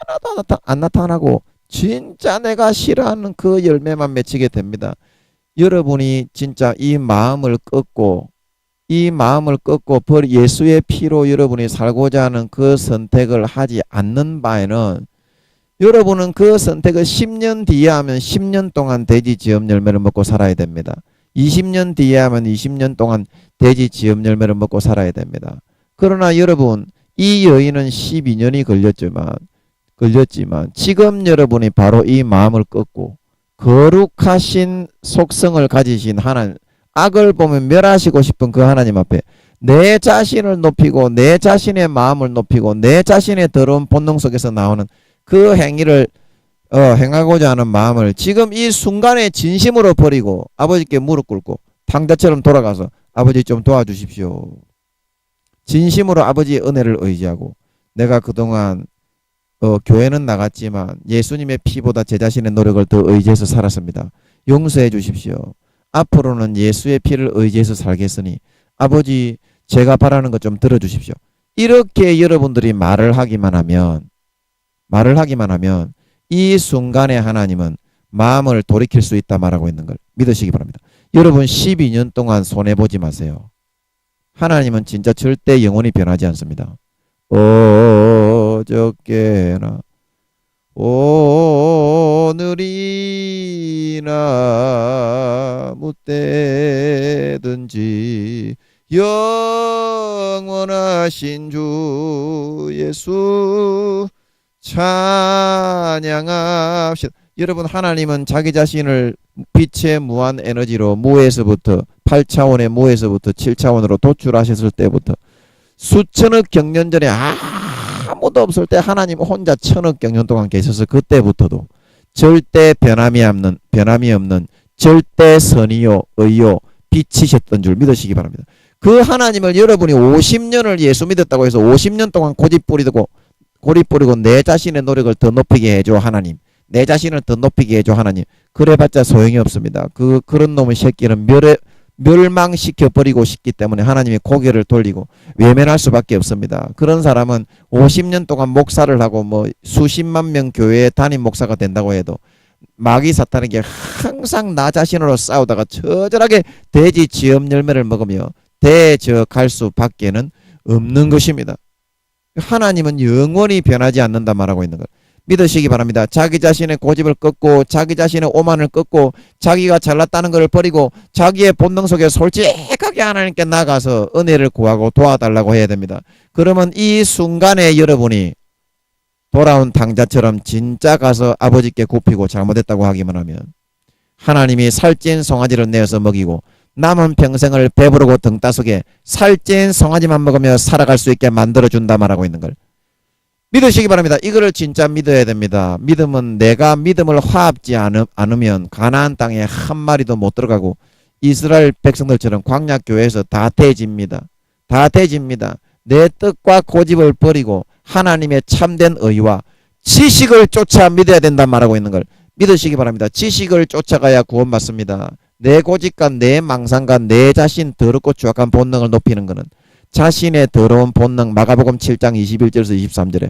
하나도 안 나타나고 진짜 내가 싫어하는 그 열매만 맺히게 됩니다. 여러분이 진짜 이 마음을 꺾고 예수의 피로 여러분이 살고자 하는 그 선택을 하지 않는 바에는 여러분은 그 선택을 10년 뒤에 하면 10년 동안 돼지 지엽 열매를 먹고 살아야 됩니다. 20년 뒤에 하면 20년 동안 돼지 지엽 열매를 먹고 살아야 됩니다. 그러나 여러분 이 여인은 12년이 걸렸지만 지금 여러분이 바로 이 마음을 꺾고 거룩하신 속성을 가지신 하나님, 악을 보면 멸하시고 싶은 그 하나님 앞에 내 자신을 높이고 내 자신의 마음을 높이고 내 자신의 더러운 본능 속에서 나오는 그 행위를 행하고자 하는 마음을 지금 이 순간에 진심으로 버리고 아버지께 무릎 꿇고 탕자처럼 돌아가서 아버지 좀 도와주십시오. 진심으로 아버지의 은혜를 의지하고 내가 그동안 교회는 나갔지만 예수님의 피보다 제 자신의 노력을 더 의지해서 살았습니다. 용서해 주십시오. 앞으로는 예수의 피를 의지해서 살겠으니 아버지 제가 바라는 것 좀 들어주십시오. 이렇게 여러분들이 말을 하기만 하면 이 순간에 하나님은 마음을 돌이킬 수 있다 말하고 있는 걸 믿으시기 바랍니다. 여러분 12년 동안 손해보지 마세요. 하나님은 진짜 절대 영원히 변하지 않습니다. 어저께나 오늘이나 무때든지 영원하신 주 예수 찬양합시다. 여러분, 하나님은 자기 자신을 빛의 무한 에너지로 무에서부터 8차원의 무에서부터 7차원으로 도출하셨을 때부터 수천억 경년 전에 아무도 없을 때 하나님 혼자 천억 경년 동안 계셔서 그때부터도 절대 변함이 없는 절대 선이요 의요 빛이셨던 줄 믿으시기 바랍니다. 그 하나님을 여러분이 50년을 예수 믿었다고 해서 50년 동안 고집 부리고 내 자신의 노력을 더 높이게 해줘 하나님, 내 자신을 더 높이게 해줘 하나님, 그래봤자 소용이 없습니다. 그런 놈의 새끼는 멸망시켜 버리고 싶기 때문에 하나님이 고개를 돌리고 외면할 수밖에 없습니다. 그런 사람은 50년 동안 목사를 하고 뭐 수십만 명 교회에 담임 목사가 된다고 해도 마귀 사탄에게 항상 나 자신으로 싸우다가 처절하게 돼지 지엄 열매를 먹으며 대적할 수밖에는 없는 것입니다. 하나님은 영원히 변하지 않는다 말하고 있는 것 믿으시기 바랍니다. 자기 자신의 고집을 꺾고 자기 자신의 오만을 꺾고 자기가 잘났다는 것을 버리고 자기의 본능 속에 솔직하게 하나님께 나가서 은혜를 구하고 도와달라고 해야 됩니다. 그러면 이 순간에 여러분이 돌아온 탕자처럼 진짜 가서 아버지께 굽히고 잘못했다고 하기만 하면 하나님이 살찐 송아지를 내어서 먹이고 남은 평생을 배부르고 등 따스게 살찐 송아지만 먹으며 살아갈 수 있게 만들어준다 말하고 있는 걸 믿으시기 바랍니다. 이거를 진짜 믿어야 됩니다. 믿음은 내가 믿음을 화합지 않으면 가나안 땅에 한 마리도 못 들어가고 이스라엘 백성들처럼 광야교회에서 다 돼집니다. 다 돼집니다. 내 뜻과 고집을 버리고 하나님의 참된 의와 지식을 쫓아 믿어야 된다 말하고 있는 걸 믿으시기 바랍니다. 지식을 쫓아가야 구원받습니다. 내 고집과 내 망상과 내 자신 더럽고 추악한 본능을 높이는 것은 자신의 더러운 본능 마가복음 7장 21절에서 23절에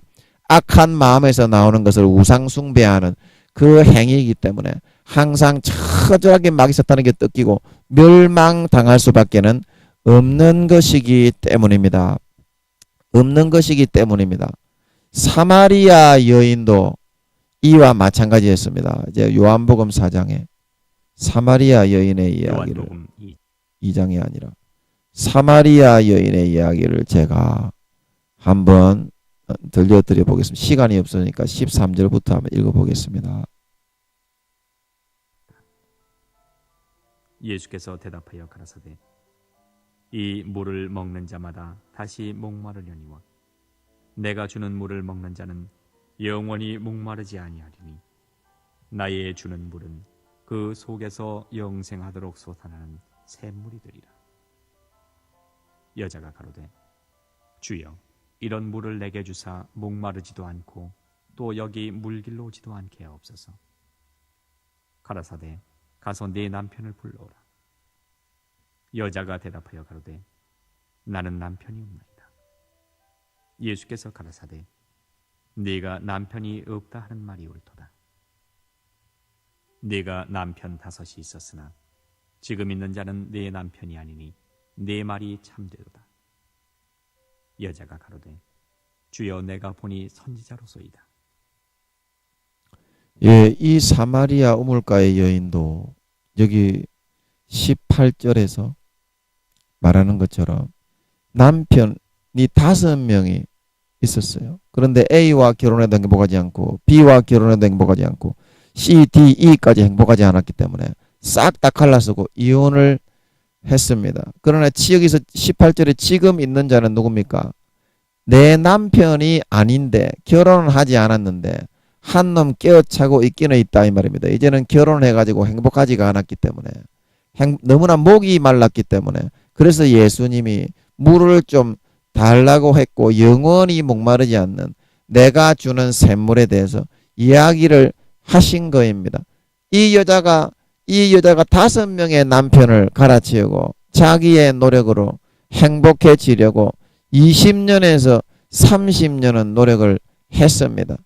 악한 마음에서 나오는 것을 우상 숭배하는 그 행위이기 때문에 항상 처절하게 마귀 사탄에게 뜯기고 멸망당할 수밖에는 없는 것이기 때문입니다. 없는 것이기 때문입니다. 사마리아 여인도 이와 마찬가지였습니다. 이제 요한복음 4장에 사마리아 여인의 이야기를 요한복음 2장이 아니라 사마리아 여인의 이야기를 제가 한번 들려드려 보겠습니다. 시간이 없으니까 13절부터 한번 읽어보겠습니다. 예수께서 대답하여 가라사대 이 물을 먹는 자마다 다시 목마르려니와 내가 주는 물을 먹는 자는 영원히 목마르지 아니하리니 나의 주는 물은 그 속에서 영생하도록 솟아나는 샘물이 되리라. 여자가 가로되 주여 이런 물을 내게 주사 목마르지도 않고 또 여기 물길로 오지도 않게 하옵소서. 가라사대 가서 네 남편을 불러오라. 여자가 대답하여 가로되 나는 남편이 없나이다. 예수께서 가라사대 네가 남편이 없다 하는 말이 옳도다. 네가 남편 5이 있었으나 지금 있는 자는 네 남편이 아니니 네 말이 참되도다. 여자가 가로되 주여 내가 보니 선지자로소이다. 예, 이 사마리아 우물가의 여인도 여기 18절에서 말하는 것처럼 남편이 5명이 있었어요. 그런데 A와 결혼해도 행복하지 않고 B와 결혼해도 행복하지 않고 C, D, E까지 행복하지 않았기 때문에 싹 다 갈라서고 이혼을 했습니다. 그러나 여기서 18절에 지금 있는 자는 누굽니까? 내 남편이 아닌데 결혼은 하지 않았는데 한 놈 깨어차고 있기는 있다 이 말입니다. 이제는 결혼을 해가지고 행복하지가 않았기 때문에 너무나 목이 말랐기 때문에 그래서 예수님이 물을 좀 달라고 했고 영원히 목마르지 않는 내가 주는 샘물에 대해서 이야기를 하신 거입니다. 이 여자가 5명의 남편을 갈아치우고 자기의 노력으로 행복해지려고 20년에서 30년은 노력을 했습니다.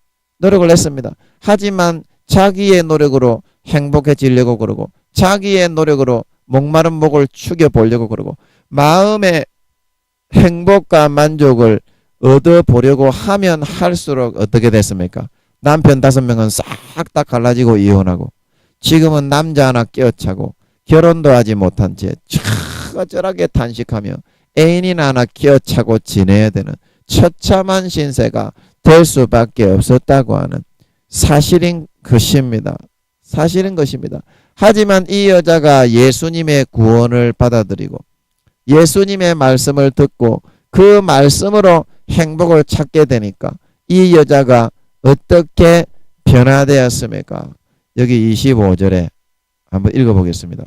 하지만 자기의 노력으로 행복해지려고 그러고 자기의 노력으로 목마른 목을 축여보려고 그러고 마음의 행복과 만족을 얻어보려고 하면 할수록 어떻게 됐습니까? 남편 5명은 싹 다 갈라지고 이혼하고 지금은 남자 하나 깨어차고 결혼도 하지 못한 채 처절하게 탄식하며 애인이나 하나 끼어차고 지내야 되는 처참한 신세가 될 수밖에 없었다고 하는 사실인 것입니다. 사실인 것입니다. 하지만 이 여자가 예수님의 구원을 받아들이고 예수님의 말씀을 듣고 그 말씀으로 행복을 찾게 되니까 이 여자가 어떻게 변화되었습니까? 여기 25절에 한번 읽어보겠습니다.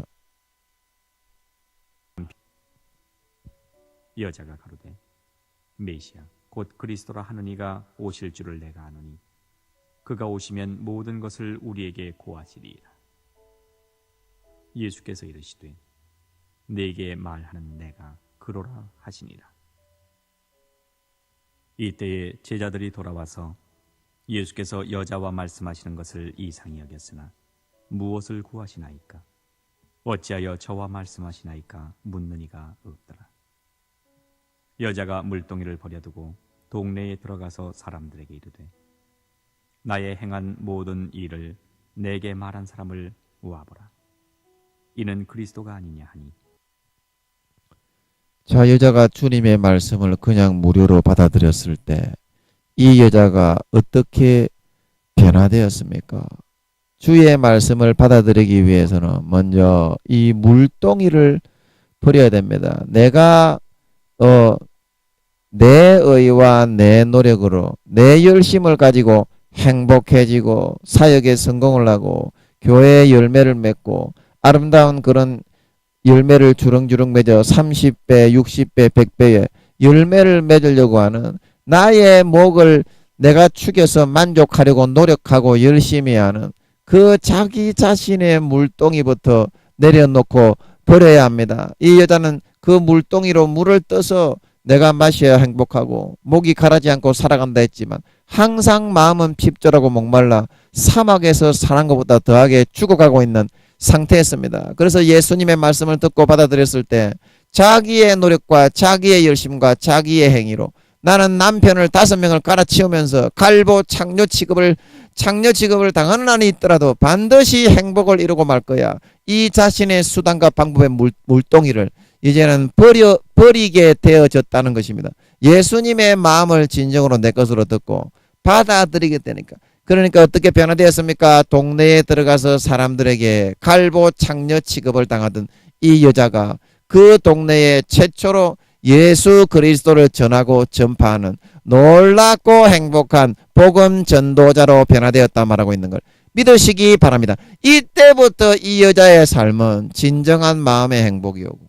여자가 가로되 메시아 곧 그리스도라 하는 이가 오실 줄을 내가 아노니 그가 오시면 모든 것을 우리에게 고하시리이다. 예수께서 이르시되 네게 말하는 내가 그로라 하시니라. 이때에 제자들이 돌아와서 예수께서 여자와 말씀하시는 것을 이상히 여겼으나 무엇을 구하시나이까? 어찌하여 저와 말씀하시나이까? 묻는 이가 없더라. 여자가 물동이를 버려두고 동네에 들어가서 사람들에게 이르되 나의 행한 모든 일을 내게 말한 사람을 모아보라. 이는 그리스도가 아니냐 하니. 자, 여자가 주님의 말씀을 그냥 무료로 받아들였을 때 이 여자가 어떻게 변화되었습니까? 주의 말씀을 받아들이기 위해서는 먼저 이 물동이를 버려야 됩니다. 내가 내 의와 내 노력으로 내 열심을 가지고 행복해지고 사역에 성공을 하고 교회에 열매를 맺고 아름다운 그런 열매를 주렁주렁 맺어 30배, 60배, 100배의 열매를 맺으려고 하는 나의 목을 내가 축여서 만족하려고 노력하고 열심히 하는 그 자기 자신의 물동이부터 내려놓고 버려야 합니다. 이 여자는 그 물동이로 물을 떠서 내가 마셔야 행복하고 목이 가라지 않고 살아간다 했지만 항상 마음은 핍절하고 목말라 사막에서 사는 것보다 더하게 죽어가고 있는 상태였습니다. 그래서 예수님의 말씀을 듣고 받아들였을 때 자기의 노력과 자기의 열심과 자기의 행위로 나는 남편을 5명을 갈아치우면서 갈보 창녀 취급을 당하는 한이 있더라도 반드시 행복을 이루고 말 거야. 이 자신의 수단과 방법의 물동이를 이제는 버리게 되어졌다는 것입니다. 예수님의 마음을 진정으로 내 것으로 듣고 받아들이게 되니까. 그러니까 어떻게 변화되었습니까? 동네에 들어가서 사람들에게 갈보 창녀 취급을 당하던 이 여자가 그 동네에 최초로 예수 그리스도를 전하고 전파하는 놀랍고 행복한 복음 전도자로 변화되었다 말하고 있는 걸 믿으시기 바랍니다. 이때부터 이 여자의 삶은 진정한 마음의 행복이 오고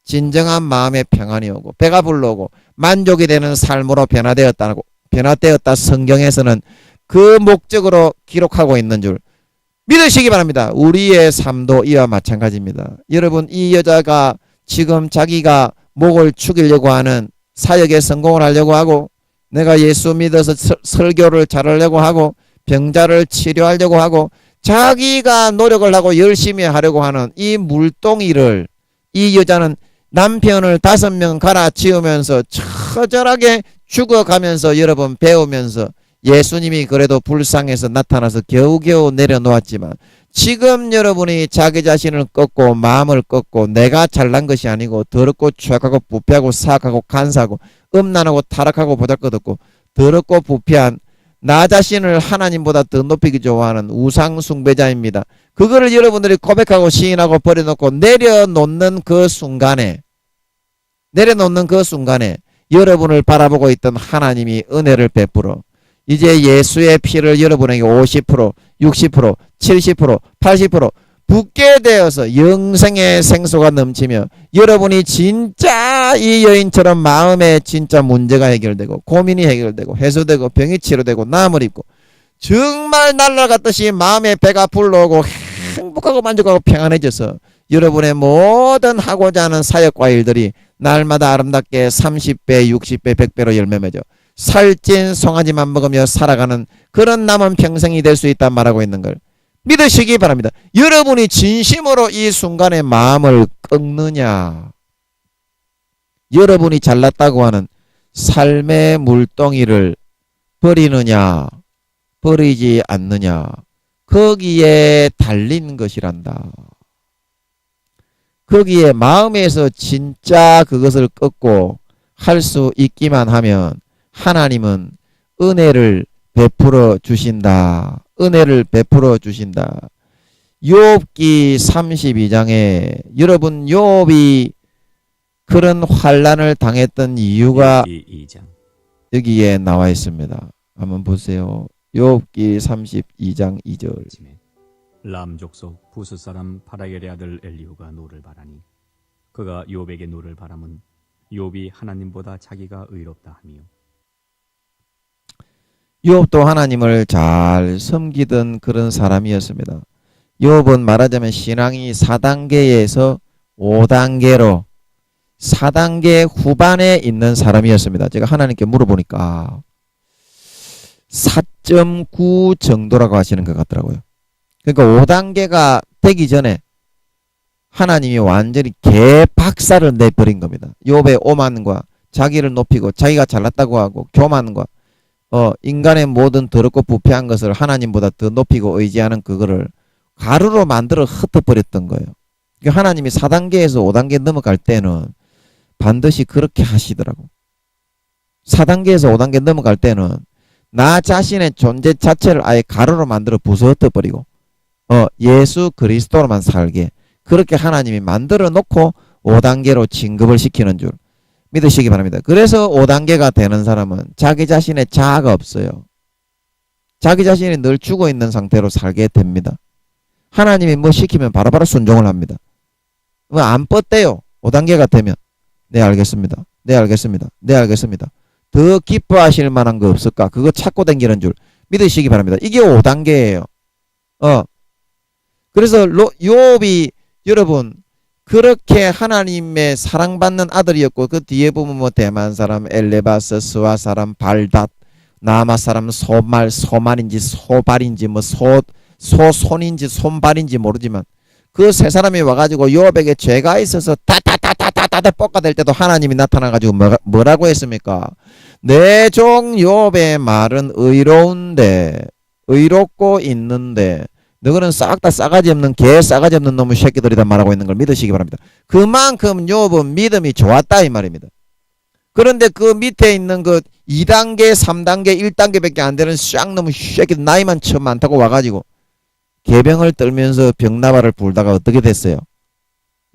진정한 마음의 평안이 오고 배가 불러오고 만족이 되는 삶으로 변화되었다 성경에서는 그 목적으로 기록하고 있는 줄 믿으시기 바랍니다. 우리의 삶도 이와 마찬가지입니다. 여러분, 이 여자가 지금 자기가 목을 축이려고 하는 사역에 성공을 하려고 하고 내가 예수 믿어서 설교를 잘하려고 하고 병자를 치료하려고 하고 자기가 노력을 하고 열심히 하려고 하는 이 물동이를 이 여자는 남편을 5명 갈아치우면서 처절하게 죽어가면서 여러분 배우면서 예수님이 그래도 불쌍해서 나타나서 겨우겨우 내려놓았지만 지금 여러분이 자기 자신을 꺾고 마음을 꺾고 내가 잘난 것이 아니고 더럽고 추악하고 부패하고 사악하고 간사하고 음란하고 타락하고 보잘것없고 더럽고 부패한 나 자신을 하나님보다 더 높이기 좋아하는 우상 숭배자입니다. 그거를 여러분들이 고백하고 시인하고 버려놓고 내려놓는 그 순간에 여러분을 바라보고 있던 하나님이 은혜를 베풀어 이제 예수의 피를 여러분에게 50%, 60%, 70%, 80% 붓게 되어서 영생의 생수가 넘치며 여러분이 진짜 이 여인처럼 마음에 진짜 문제가 해결되고 고민이 해결되고 해소되고 병이 치료되고 나음을 입고 정말 날아갔듯이 마음에 배가 불러오고 행복하고 만족하고 평안해져서 여러분의 모든 하고자 하는 사역과 일들이 날마다 아름답게 30배, 60배, 100배로 열매 맺어 살찐 송아지만 먹으며 살아가는 그런 남은 평생이 될 수 있다 말하고 있는 걸 믿으시기 바랍니다. 여러분이 진심으로 이 순간에 마음을 꺾느냐, 여러분이 잘났다고 하는 삶의 물동이를 버리느냐 버리지 않느냐 거기에 달린 것이란다. 거기에 마음에서 진짜 그것을 끊고 할 수 있기만 하면 하나님은 은혜를 베풀어 주신다. 은혜를 베풀어 주신다. 욥기 32장에 여러분 욥이 그런 환난을 당했던 이유가 욥기 2장. 여기에 나와 있습니다. 한번 보세요. 욥기 32장 2절. 람 족속 부스 사람 바라겔의 아들 엘리후가 노를 바라니 그가 욥에게 노를 바람은 욥이 하나님보다 자기가 의롭다 함이요. 욥도 하나님을 잘 섬기던 그런 사람이었습니다. 욥은 말하자면 신앙이 4단계에서 5단계로 4단계 후반에 있는 사람이었습니다. 제가 하나님께 물어보니까 4.9 정도라고 하시는 것 같더라고요. 그러니까 5단계가 되기 전에 하나님이 완전히 개박살을 내버린 겁니다. 욥의 오만과 자기를 높이고 자기가 잘났다고 하고 교만과 인간의 모든 더럽고 부패한 것을 하나님보다 더 높이고 의지하는 그거를 가루로 만들어 흩어버렸던 거예요. 그러니까 하나님이 4단계에서 5단계 넘어갈 때는 반드시 그렇게 하시더라고. 4단계에서 5단계 넘어갈 때는 나 자신의 존재 자체를 아예 가루로 만들어 부서뜨버리고 예수 그리스도로만 살게 그렇게 하나님이 만들어 놓고 5단계로 진급을 시키는 줄 믿으시기 바랍니다. 그래서 5단계가 되는 사람은 자기 자신의 자아가 없어요. 자기 자신이 늘 죽어 있는 상태로 살게 됩니다. 하나님이 뭐 시키면 바로바로 순종을 합니다. 뭐 안 뻗대요. 5단계가 되면 네 알겠습니다. 네 알겠습니다. 네 알겠습니다. 더 기뻐하실 만한 거 없을까? 그거 찾고 다니는 줄 믿으시기 바랍니다. 이게 5단계예요. 그래서 욥이 여러분 그렇게 하나님의 사랑받는 아들이었고 그 뒤에 보면 뭐 대만 사람 엘레바스 스와 사람 발닷 나마 사람 소말인지 소발인지 뭐 소손인지 손발인지 모르지만 그 세 사람이 와가지고 욥에게 죄가 있어서 다다다다다다 볶아댈 때도 하나님이 나타나가지고 뭐라고 했습니까? 내 종 욥의 말은 의롭고 있는데 너희는 싹 다 싸가지 없는 개 싸가지 없는 놈의 새끼들이다 말하고 있는 걸 믿으시기 바랍니다. 그만큼 욥은 믿음이 좋았다 이 말입니다. 그런데 그 밑에 있는 그 2단계 3단계 1단계밖에 안 되는 쌍놈의 새끼들 나이만 처음 많다고 와가지고 개병을 떨면서 병나발을 불다가 어떻게 됐어요?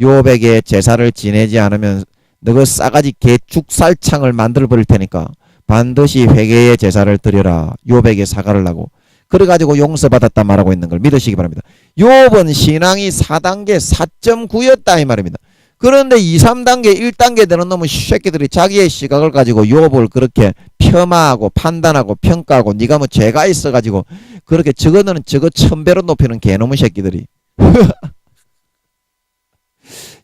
욥에게 제사를 지내지 않으면 너그 싸가지 개 죽살창을 만들어 버릴 테니까 반드시 회개의 제사를 드려라. 욥에게 사과를 하고 그래가지고 용서받았다 말하고 있는 걸 믿으시기 바랍니다. 욥은 신앙이 4단계 4.9였다 이 말입니다. 그런데 2, 3단계 1단계 되는 놈의 새끼들이 자기의 시각을 가지고 욥을 그렇게 폄하하고 판단하고 평가하고 네가 뭐 죄가 있어가지고 그렇게 저거는 저거 1000배로 높이는 개놈의 새끼들이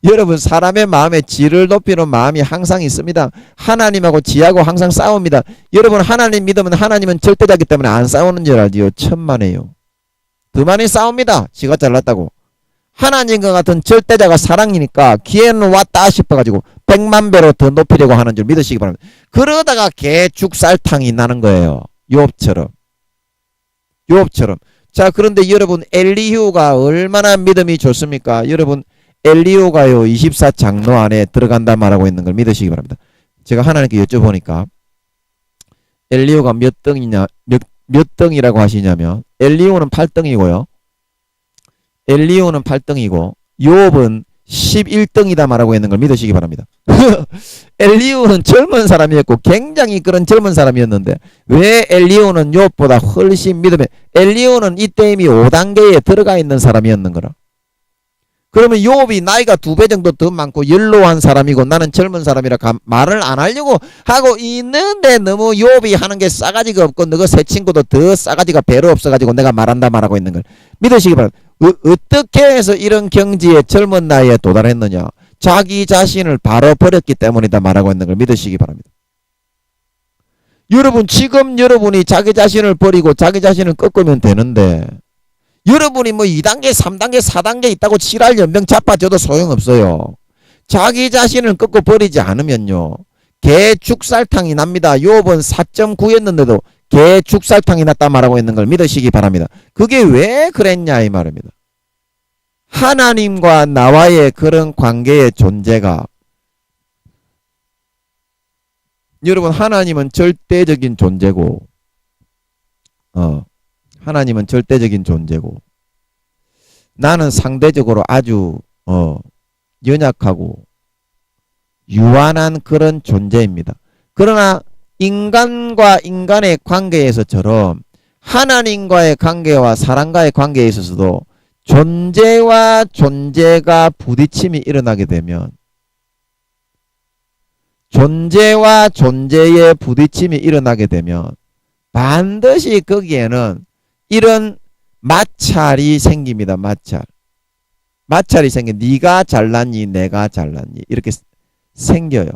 여러분 사람의 마음에 지를 높이는 마음이 항상 있습니다. 하나님하고 지하고 항상 싸웁니다. 여러분 하나님 믿으면 하나님은 절대자기 때문에 안 싸우는 줄 알지요. 천만에요. 더 많이 싸웁니다. 지가 잘났다고. 하나님과 같은 절대자가 사랑이니까 기회는 왔다 싶어가지고 100만 배로 더 높이려고 하는 줄 믿으시기 바랍니다. 그러다가 개죽살탕이 나는 거예요. 욥처럼. 자 그런데 여러분 엘리후가 얼마나 믿음이 좋습니까? 여러분 엘리후가요 24장로 안에 들어간다 말하고 있는 걸 믿으시기 바랍니다. 제가 하나님께 여쭤보니까 엘리후가 몇 등이냐 몇 등이라고 하시냐면 엘리후는 8등이고요. 엘리후는 8등이고 욥은 11등이다 말하고 있는 걸 믿으시기 바랍니다. 엘리후는 젊은 사람이었고 굉장히 그런 젊은 사람이었는데 왜 엘리후는 욥보다 훨씬 믿음에 엘리후는 이때 이미 5단계에 들어가 있는 사람이었는 거라. 그러면 욥이 나이가 2배 정도 더 많고 연로한 사람이고 나는 젊은 사람이라 말을 안 하려고 하고 있는데 너무 욥이 하는 게 싸가지가 없고 너가 새 친구도 더 싸가지가 배로 없어가지고 내가 말한다 말하고 있는 걸 믿으시기 바랍니다. 어떻게 해서 이런 경지에 젊은 나이에 도달했느냐? 자기 자신을 바로 버렸기 때문이다 말하고 있는 걸 믿으시기 바랍니다. 여러분 지금 여러분이 자기 자신을 버리고 자기 자신을 꺾으면 되는데 여러분이 뭐 2단계 3단계 4단계 있다고 지랄 연병 자빠져도 소용없어요. 자기 자신을 꺾고 버리지 않으면요 개죽살탕이 납니다. 욥은 4.9였는데도 개죽살탕이 났다 말하고 있는 걸 믿으시기 바랍니다. 그게 왜 그랬냐 이 말입니다. 하나님과 나와의 그런 관계의 존재가, 여러분 하나님은 절대적인 존재고, 하나님은 절대적인 존재고, 나는 상대적으로 아주 연약하고 유한한 그런 존재입니다. 그러나 인간과 인간의 관계에서처럼 하나님과의 관계와 사람과의 관계에 있어서도 존재와 존재가 부딪힘이 일어나게 되면, 존재와 존재의 부딪힘이 일어나게 되면 반드시 거기에는 이런 마찰이 생깁니다. 마찰이 생겨. 네가 잘났니 내가 잘났니 이렇게 생겨요.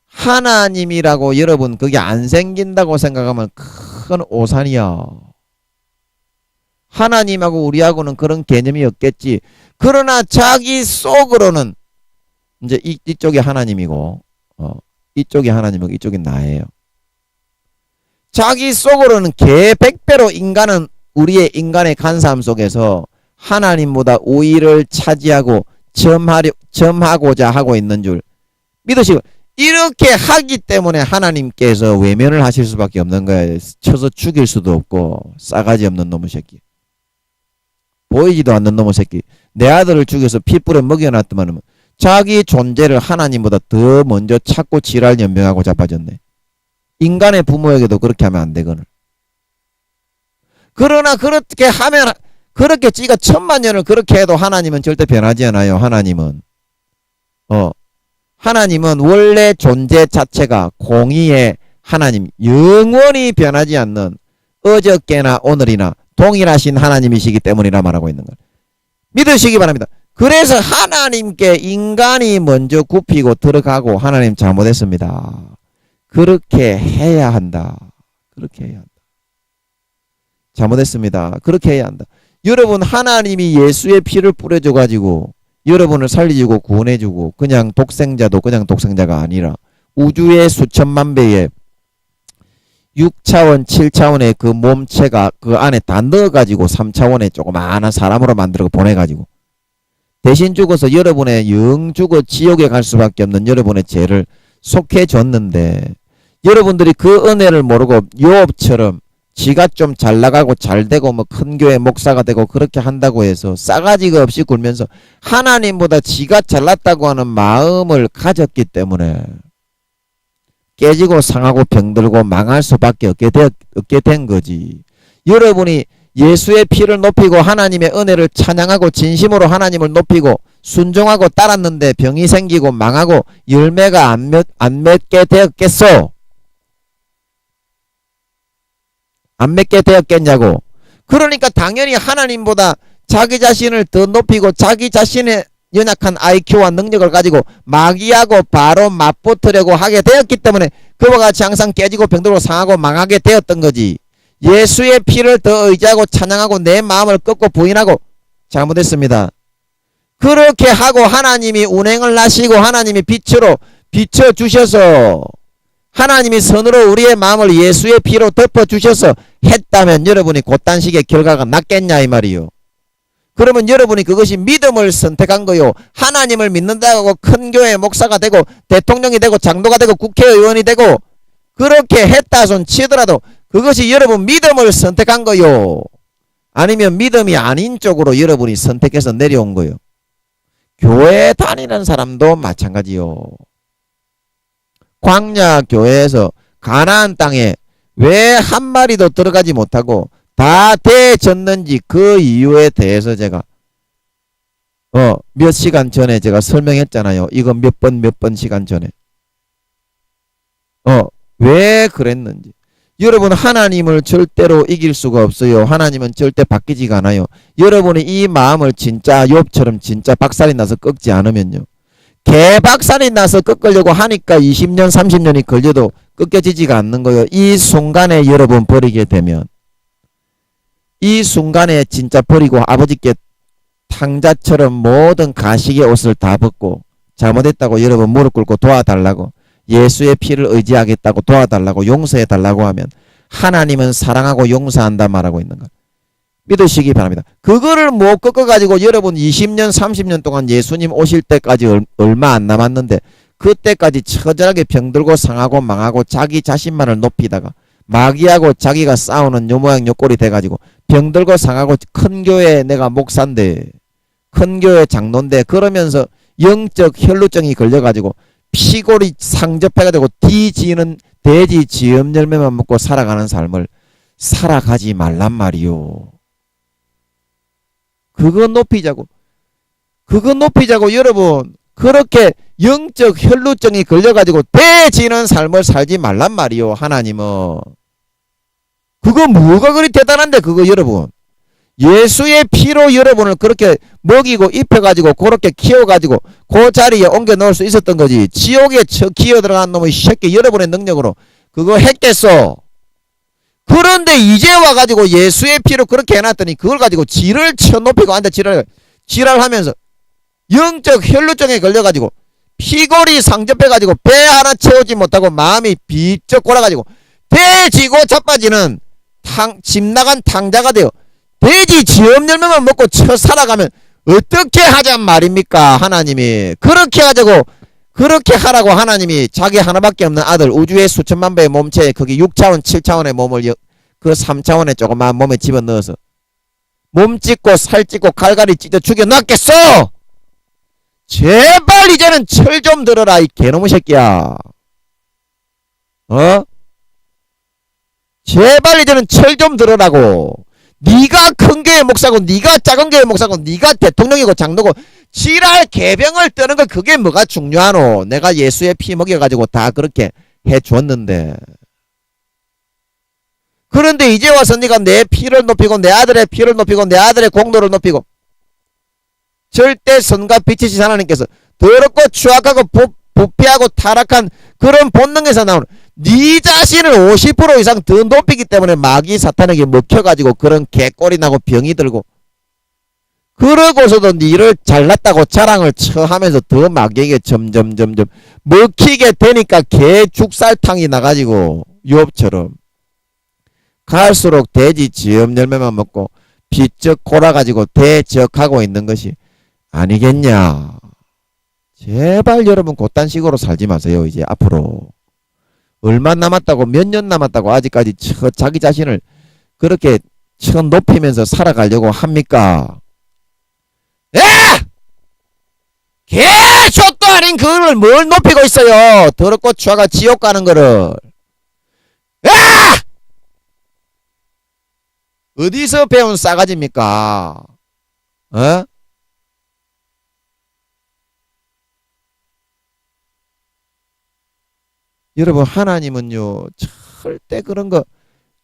하나님이라고 여러분 그게 안 생긴다고 생각하면 큰 오산이야. 하나님하고 우리하고는 그런 개념이 없겠지. 그러나 자기 속으로는 이제 이쪽이 하나님이고 이쪽이 하나님이고 이쪽이 나예요. 자기 속으로는 개백배로 인간은 우리의 인간의 간사함 속에서 하나님보다 우위를 차지하고 점하고자 하고 있는 줄 믿으시고, 이렇게 하기 때문에 하나님께서 외면을 하실 수밖에 없는 거예요. 쳐서 죽일 수도 없고, 싸가지 없는 놈의 새끼, 보이지도 않는 놈의 새끼. 내 아들을 죽여서 피 뿌려 먹여놨더만 자기 존재를 하나님보다 더 먼저 찾고 지랄 연명하고 자빠졌네. 인간의 부모에게도 그렇게 하면 안 되거늘. 그러나 그렇게 하면, 그렇게 지가 천만 년을 그렇게 해도 하나님은 절대 변하지 않아요. 하나님은 원래 존재 자체가 공의의 하나님, 영원히 변하지 않는 어저께나 오늘이나 동일하신 하나님이시기 때문이라 말하고 있는 걸 믿으시기 바랍니다. 그래서 하나님께 인간이 먼저 굽히고 들어가고, 하나님 잘못했습니다, 그렇게 해야 한다. 그렇게 해야 한다. 잘못했습니다, 그렇게 해야 한다. 여러분 하나님이 예수의 피를 뿌려줘가지고 여러분을 살려주고 구원해주고, 그냥 독생자도 그냥 독생자가 아니라 우주의 수천만 배의 6차원 7차원의 그 몸체가 그 안에 다 넣어가지고 3차원의 조그마한 사람으로 만들어 보내가지고 대신 죽어서 여러분의 영 죽어 지옥에 갈 수밖에 없는 여러분의 죄를 속해줬는데, 여러분들이 그 은혜를 모르고 요업처럼 지가 좀 잘 나가고 잘 되고 뭐 큰 교회 목사가 되고 그렇게 한다고 해서 싸가지가 없이 굴면서 하나님보다 지가 잘났다고 하는 마음을 가졌기 때문에 깨지고 상하고 병들고 망할 수밖에 없게 된 거지. 여러분이 예수의 피를 높이고 하나님의 은혜를 찬양하고 진심으로 하나님을 높이고 순종하고 따랐는데 병이 생기고 망하고 열매가 안 맺게 되었겠소? 안 맺게 되었겠냐고. 그러니까 당연히 하나님보다 자기 자신을 더 높이고 자기 자신의 연약한 IQ와 능력을 가지고 마귀하고 바로 맞붙으려고 하게 되었기 때문에 그와 같이 항상 깨지고 병들고 상하고 망하게 되었던 거지. 예수의 피를 더 의지하고 찬양하고 내 마음을 꺾고 부인하고 잘못했습니다, 그렇게 하고 하나님이 운행을 하시고 하나님이 빛으로 비춰주셔서 하나님이 선으로 우리의 마음을 예수의 피로 덮어주셔서 했다면 여러분이 그딴식의 결과가 낫겠냐 이 말이요. 그러면 여러분이 그것이 믿음을 선택한 거요. 하나님을 믿는다고 큰 교회 목사가 되고 대통령이 되고 장로가 되고 국회의원이 되고 그렇게 했다 손 치더라도 그것이 여러분 믿음을 선택한 거요. 아니면 믿음이 아닌 쪽으로 여러분이 선택해서 내려온 거요. 교회 다니는 사람도 마찬가지요. 광야 교회에서 가나안 땅에 왜 한 마리도 들어가지 못하고 다 되졌는지 그 이유에 대해서 제가 몇 시간 전에 제가 설명했잖아요. 이거 몇 번 시간 전에 왜 그랬는지. 여러분 하나님을 절대로 이길 수가 없어요. 하나님은 절대 바뀌지가 않아요. 여러분이 이 마음을 진짜 욥처럼 진짜 박살이 나서 꺾지 않으면요, 개박살이 나서 꺾으려고 하니까 20년 30년이 걸려도 꺾여지지가 않는 거예요. 이 순간에 여러분 버리게 되면, 이 순간에 진짜 버리고 아버지께 탕자처럼 모든 가식의 옷을 다 벗고 잘못했다고 여러분 무릎 꿇고 도와달라고, 예수의 피를 의지하겠다고 도와달라고 용서해달라고 하면 하나님은 사랑하고 용서한다 말하고 있는 거예요. 믿으시기 바랍니다. 그거를 못 꺾어가지고 여러분 20년 30년 동안 예수님 오실 때까지 얼마 안 남았는데 그때까지 처절하게 병들고 상하고 망하고 자기 자신만을 높이다가 마귀하고 자기가 싸우는 요 모양 요 꼴이 돼가지고 병들고 상하고 큰 교회 내가 목사인데 큰 교회 장로인데 그러면서 영적 혈루증이 걸려가지고 피골이 상접해가지고 뒤지는 돼지 지엄 열매만 먹고 살아가는 삶을 살아가지 말란 말이요. 그거 높이자고 여러분. 그렇게 영적 혈루증이 걸려가지고 돼지는 삶을 살지 말란 말이요. 하나님은 그거 뭐가 그리 대단한데 그거 여러분. 예수의 피로 여러분을 그렇게 먹이고 입혀가지고 그렇게 키워가지고 그 자리에 옮겨 넣을 수 있었던 거지. 지옥에 기어 들어간 놈의 새끼 여러분의 능력으로 그거 했겠어. 그런데 이제 와가지고 예수의 피로 그렇게 해놨더니 그걸 가지고 지를 쳐높이고 앉아 지랄하면서 영적 혈루증에 걸려가지고 피골이 상접해가지고 배 하나 채우지 못하고 마음이 비쩍 골아가지고 돼지고 자빠지는 집 나간 탕자가 되어 돼지 지엄 열매만 먹고 쳐 살아가면 어떻게 하잔 말입니까? 하나님이 그렇게 하자고 그렇게 하라고 하나님이 자기 하나밖에 없는 아들 우주의 수천만 배의 몸체에 거기 6차원 7차원의 몸을 그 3차원의 조그마한 몸에 집어넣어서 몸 찢고 살 찢고 갈갈이 찢어 죽여놨겠어. 제발 이제는 철 좀 들어라 이 개놈의 새끼야. 제발 이제는 철 좀 들으라고. 네가 큰 교회 목사고 네가 작은 교회 목사고 네가 대통령이고 장로고 지랄 개병을 뜨는 거 그게 뭐가 중요하노. 내가 예수의 피 먹여가지고 다 그렇게 해줬는데. 그런데 이제 와서 네가 내 피를 높이고 내 아들의 피를 높이고 내 아들의 공로를 높이고 절대 선과 빛이신 하나님께서 더럽고 추악하고 부패하고 타락한 그런 본능에서 나오는 네 자신을 50% 이상 더 높이기 때문에 마귀 사탄에게 먹혀가지고 그런 개꼴이 나고 병이 들고 그러고서도 니를 잘났다고 자랑을 쳐하면서 더 마귀에게 점점 먹히게 되니까 개 죽살탕이 나가지고 유업처럼 갈수록 돼지 지엄 열매만 먹고 비쩍 골아가지고 대적하고 있는 것이 아니겠냐. 제발 여러분 그딴 식으로 살지 마세요. 이제 앞으로 얼마 남았다고 몇 년 남았다고 아직까지 자기 자신을 그렇게 높이면서 살아가려고 합니까? 에! 개쇼도 아닌 그걸 뭘 높이고 있어요. 더럽고 추하가 지옥 가는 거를. 에! 어디서 배운 싸가지입니까? 여러분 하나님은요 절대 그런 거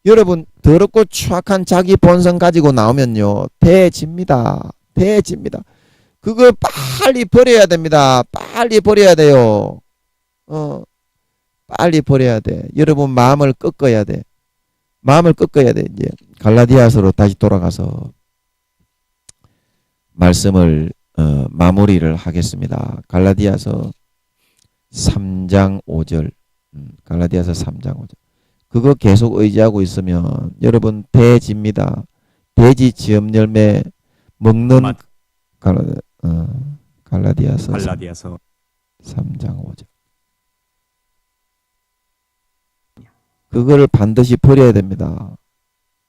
여러분 더럽고 추악한 자기 본성 가지고 나오면요 대집니다. 그거 빨리 버려야 됩니다. 빨리 버려야 돼요. 빨리 버려야 돼. 여러분 마음을 꺾어야 돼. 이제 갈라디아서로 다시 돌아가서 말씀을 마무리를 하겠습니다. 갈라디아서 3장 5절. 갈라디아서 3장 5절. 그거 계속 의지하고 있으면 여러분 대지입니다. 돼지 지엄 열매 먹는 갈라디아서 3장 5절. 그거를 반드시 버려야 됩니다.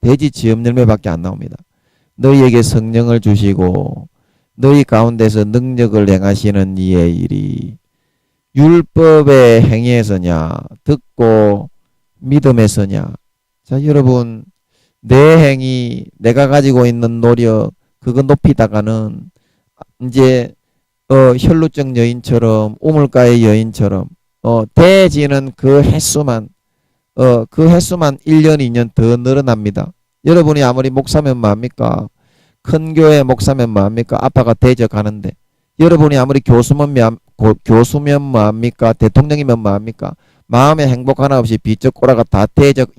돼지 지엄 열매밖에 안 나옵니다. 너희에게 성령을 주시고 너희 가운데서 능력을 행하시는 이의 일이 율법의 행위에서냐 듣고 믿음에서냐. 자 여러분 내 행위 내가 가지고 있는 노력 그거 높이다가는 이제 혈루증 여인처럼 우물가의 여인처럼 돼지는 그 횟수만 1년 2년 더 늘어납니다. 여러분이 아무리 목사면 뭐합니까? 큰 교회 목사면 뭐합니까? 아빠가 대적하는데 여러분이 아무리 교수면 뭐합니까? 대통령이면 뭐합니까? 마음의 행복 하나 없이 비쩍 꼬라가 다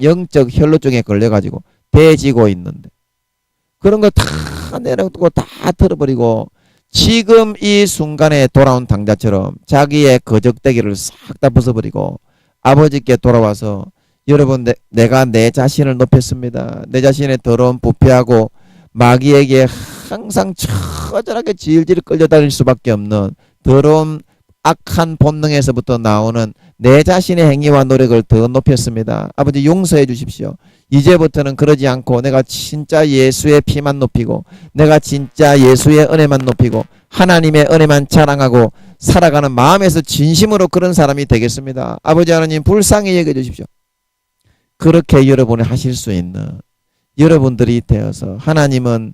영적 혈루증에 걸려가지고 대지고 있는데 그런 거 다 내려두고 다 털어버리고 지금 이 순간에 돌아온 당자처럼 자기의 거적대기를 싹 다 벗어버리고 아버지께 돌아와서 여러분 내가 내 자신을 높였습니다. 내 자신의 더러운 부패하고 마귀에게 항상 처절하게 질질 끌려다닐 수밖에 없는 더러운 악한 본능에서부터 나오는 내 자신의 행위와 노력을 더 높였습니다. 아버지 용서해 주십시오. 이제부터는 그러지 않고 내가 진짜 예수의 피만 높이고 내가 진짜 예수의 은혜만 높이고 하나님의 은혜만 자랑하고 살아가는 마음에서 진심으로 그런 사람이 되겠습니다. 아버지 하나님 불쌍히 여겨 주십시오. 그렇게 여러분이 하실 수 있는 여러분들이 되어서 하나님은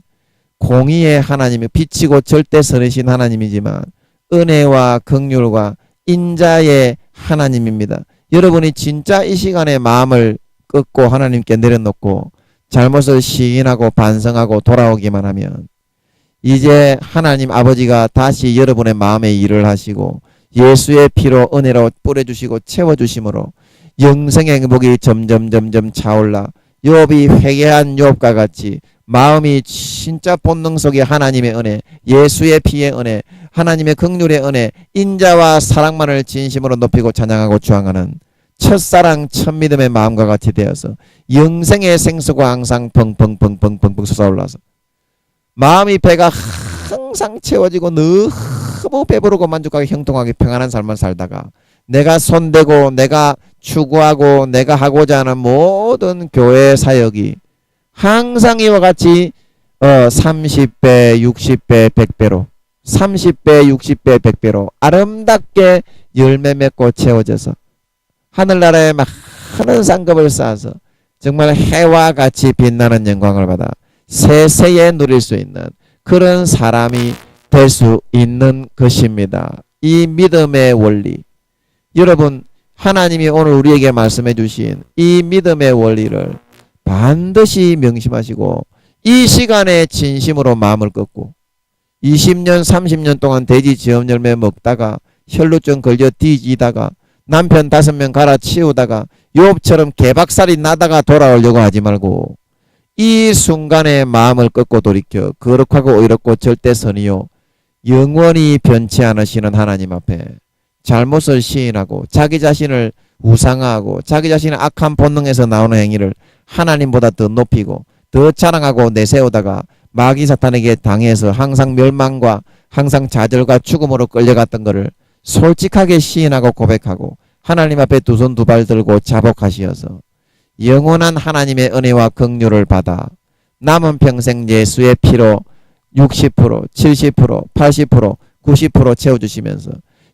공의의 하나님이 빛이고 절대 선이신 하나님이지만 은혜와 긍휼과 인자의 하나님입니다. 여러분이 진짜 이 시간에 마음을 꺾고 하나님께 내려놓고 잘못을 시인하고 반성하고 돌아오기만 하면 이제 하나님 아버지가 다시 여러분의 마음에 일을 하시고 예수의 피로 은혜로 뿌려주시고 채워주심으로 영생의 행복이 점점 차올라 욥이 회개한 욥과 같이 마음이 진짜 본능 속에 하나님의 은혜, 예수의 피의 은혜, 하나님의 긍휼의 은혜, 인자와 사랑만을 진심으로 높이고 찬양하고 주앙하는 첫사랑 첫믿음의 마음과 같이 되어서 영생의 생수가 항상 펑펑 솟아올라서 마음이 배가 항상 채워지고 너무 배부르고 만족하게 형통하게 평안한 삶을 살다가 내가 손대고 내가 추구하고 내가 하고자 하는 모든 교회 사역이 항상 이와 같이 30배, 60배, 100배로 30배, 60배, 100배로 아름답게 열매 맺고 채워져서 하늘나라에 많은 상급을 쌓아서 정말 해와 같이 빛나는 영광을 받아 세세에 누릴 수 있는 그런 사람이 될 수 있는 것입니다. 이 믿음의 원리, 여러분 하나님이 오늘 우리에게 말씀해 주신 이 믿음의 원리를 반드시 명심하시고 이 시간에 진심으로 마음을 꺾고 20년 30년 동안 돼지 지엄 열매 먹다가 혈루증 걸려 뒤지다가 남편 5명 갈아치우다가 욥처럼 개박살이 나다가 돌아오려고 하지 말고 이 순간에 마음을 꺾고 돌이켜 거룩하고 의롭고 절대 선이요 영원히 변치 않으시는 하나님 앞에 잘못을 시인하고 자기 자신을 우상화하고 자기 자신의 악한 본능에서 나오는 행위를 하나님보다 더 높이고 더 자랑하고 내세우다가 마귀 사탄에게 당해서 항상 멸망과 항상 좌절과 죽음으로 끌려갔던 것을 솔직하게 시인하고 고백하고 하나님 앞에 두 손 두 발 들고 자복하시어서 영원한 하나님의 은혜와 긍휼을 받아 남은 평생 예수의 피로 60%, 70%, 80%, 90% 채워주시면서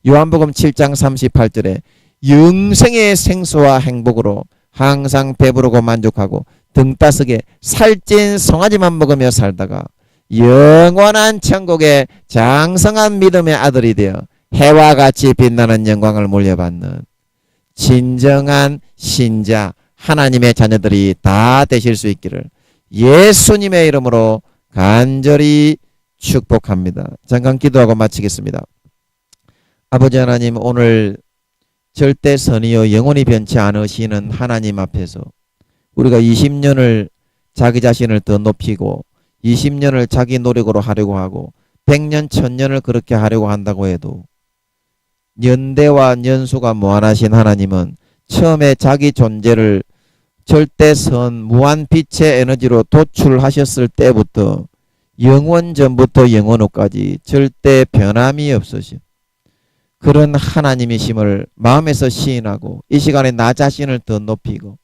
요한복음 7장 38절에 영생의 생수와 행복으로 항상 배부르고 만족하고 등따스게 살찐 송아지만 먹으며 살다가 영원한 천국의 장성한 믿음의 아들이 되어 해와 같이 빛나는 영광을 물려받는 진정한 신자 하나님의 자녀들이 다 되실 수 있기를 예수님의 이름으로 간절히 축복합니다. 잠깐 기도하고 마치겠습니다. 아버지 하나님, 오늘 절대 선이요 영원히 변치 않으시는 하나님 앞에서 우리가 20년을 자기 자신을 더 높이고 20년을 자기 노력으로 하려고 하고 100년 1000년을 그렇게 하려고 한다고 해도 연대와 연수가 무한하신 하나님은 처음에 자기 존재를 절대선 무한빛의 에너지로 도출하셨을 때부터 영원 전부터 영원 후까지 절대 변함이 없으신 그런 하나님이심을 마음에서 시인하고 이 시간에 나 자신을 더 높이고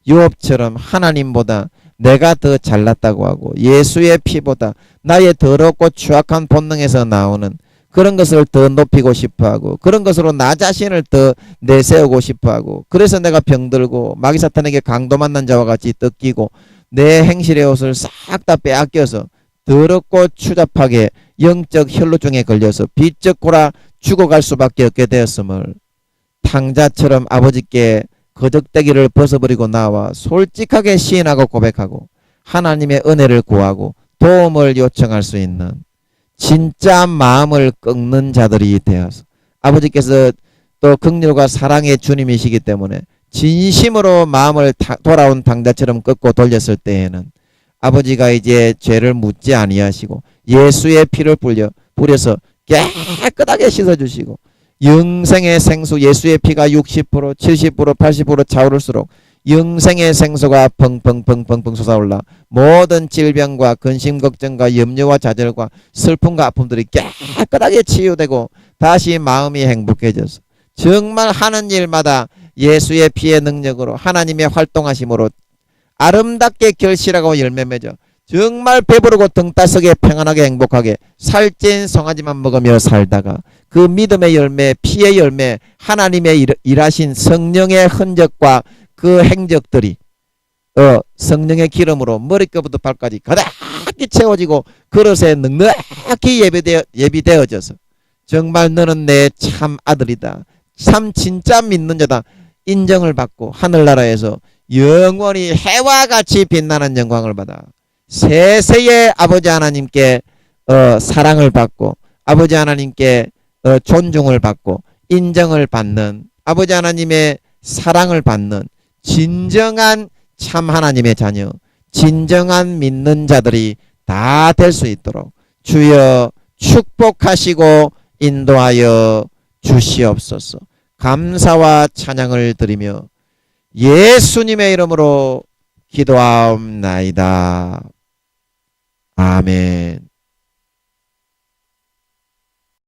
욥처럼 하나님보다 내가 더 잘났다고 하고 예수의 피보다 나의 더럽고 추악한 본능에서 나오는 그런 것을 더 높이고 싶어하고 그런 것으로 나 자신을 더 내세우고 싶어하고 그래서 내가 병들고 마귀 사탄에게 강도 만난 자와 같이 뜯기고 내 행실의 옷을 싹 다 빼앗겨서 더럽고 추잡하게 영적 혈루증에 걸려서 비쩍고라 죽어갈 수밖에 없게 되었음을 탕자처럼 아버지께 거적대기를 벗어버리고 나와 솔직하게 시인하고 고백하고 하나님의 은혜를 구하고 도움을 요청할 수 있는 진짜 마음을 꺾는 자들이 되어서 아버지께서 또 긍휼과 사랑의 주님이시기 때문에 진심으로 마음을 돌아온 당자처럼 꺾고 돌렸을 때에는 아버지가 이제 죄를 묻지 아니하시고 예수의 피를 뿌려서 깨끗하게 씻어주시고 영생의 생수 예수의 피가 60%, 70%, 80% 차오를수록 영생의 생수가 펑펑펑펑펑 솟아올라 모든 질병과 근심 걱정과 염려와 좌절과 슬픔과 아픔들이 깨끗하게 치유되고 다시 마음이 행복해져서 정말 하는 일마다 예수의 피의 능력으로 하나님의 활동하심으로 아름답게 결실하고 열매 맺어 정말 배부르고 등 따스게 평안하게 행복하게 살찐 송아지만 먹으며 살다가 그 믿음의 열매, 피의 열매, 하나님의 일하신 성령의 흔적과 그 행적들이 성령의 기름으로 머리끝부터 발까지 가득히 채워지고 그릇에 넉넉히 예비되어져서 정말 너는 내 참 아들이다. 참 진짜 믿는 자다. 인정을 받고 하늘나라에서 영원히 해와 같이 빛나는 영광을 받아 세세의 아버지 하나님께 사랑을 받고 아버지 하나님께 존중을 받고 인정을 받는 아버지 하나님의 사랑을 받는 진정한 참 하나님의 자녀 진정한 믿는 자들이 다 될 수 있도록 주여 축복하시고 인도하여 주시옵소서. 감사와 찬양을 드리며 예수님의 이름으로 기도하옵나이다. 아멘.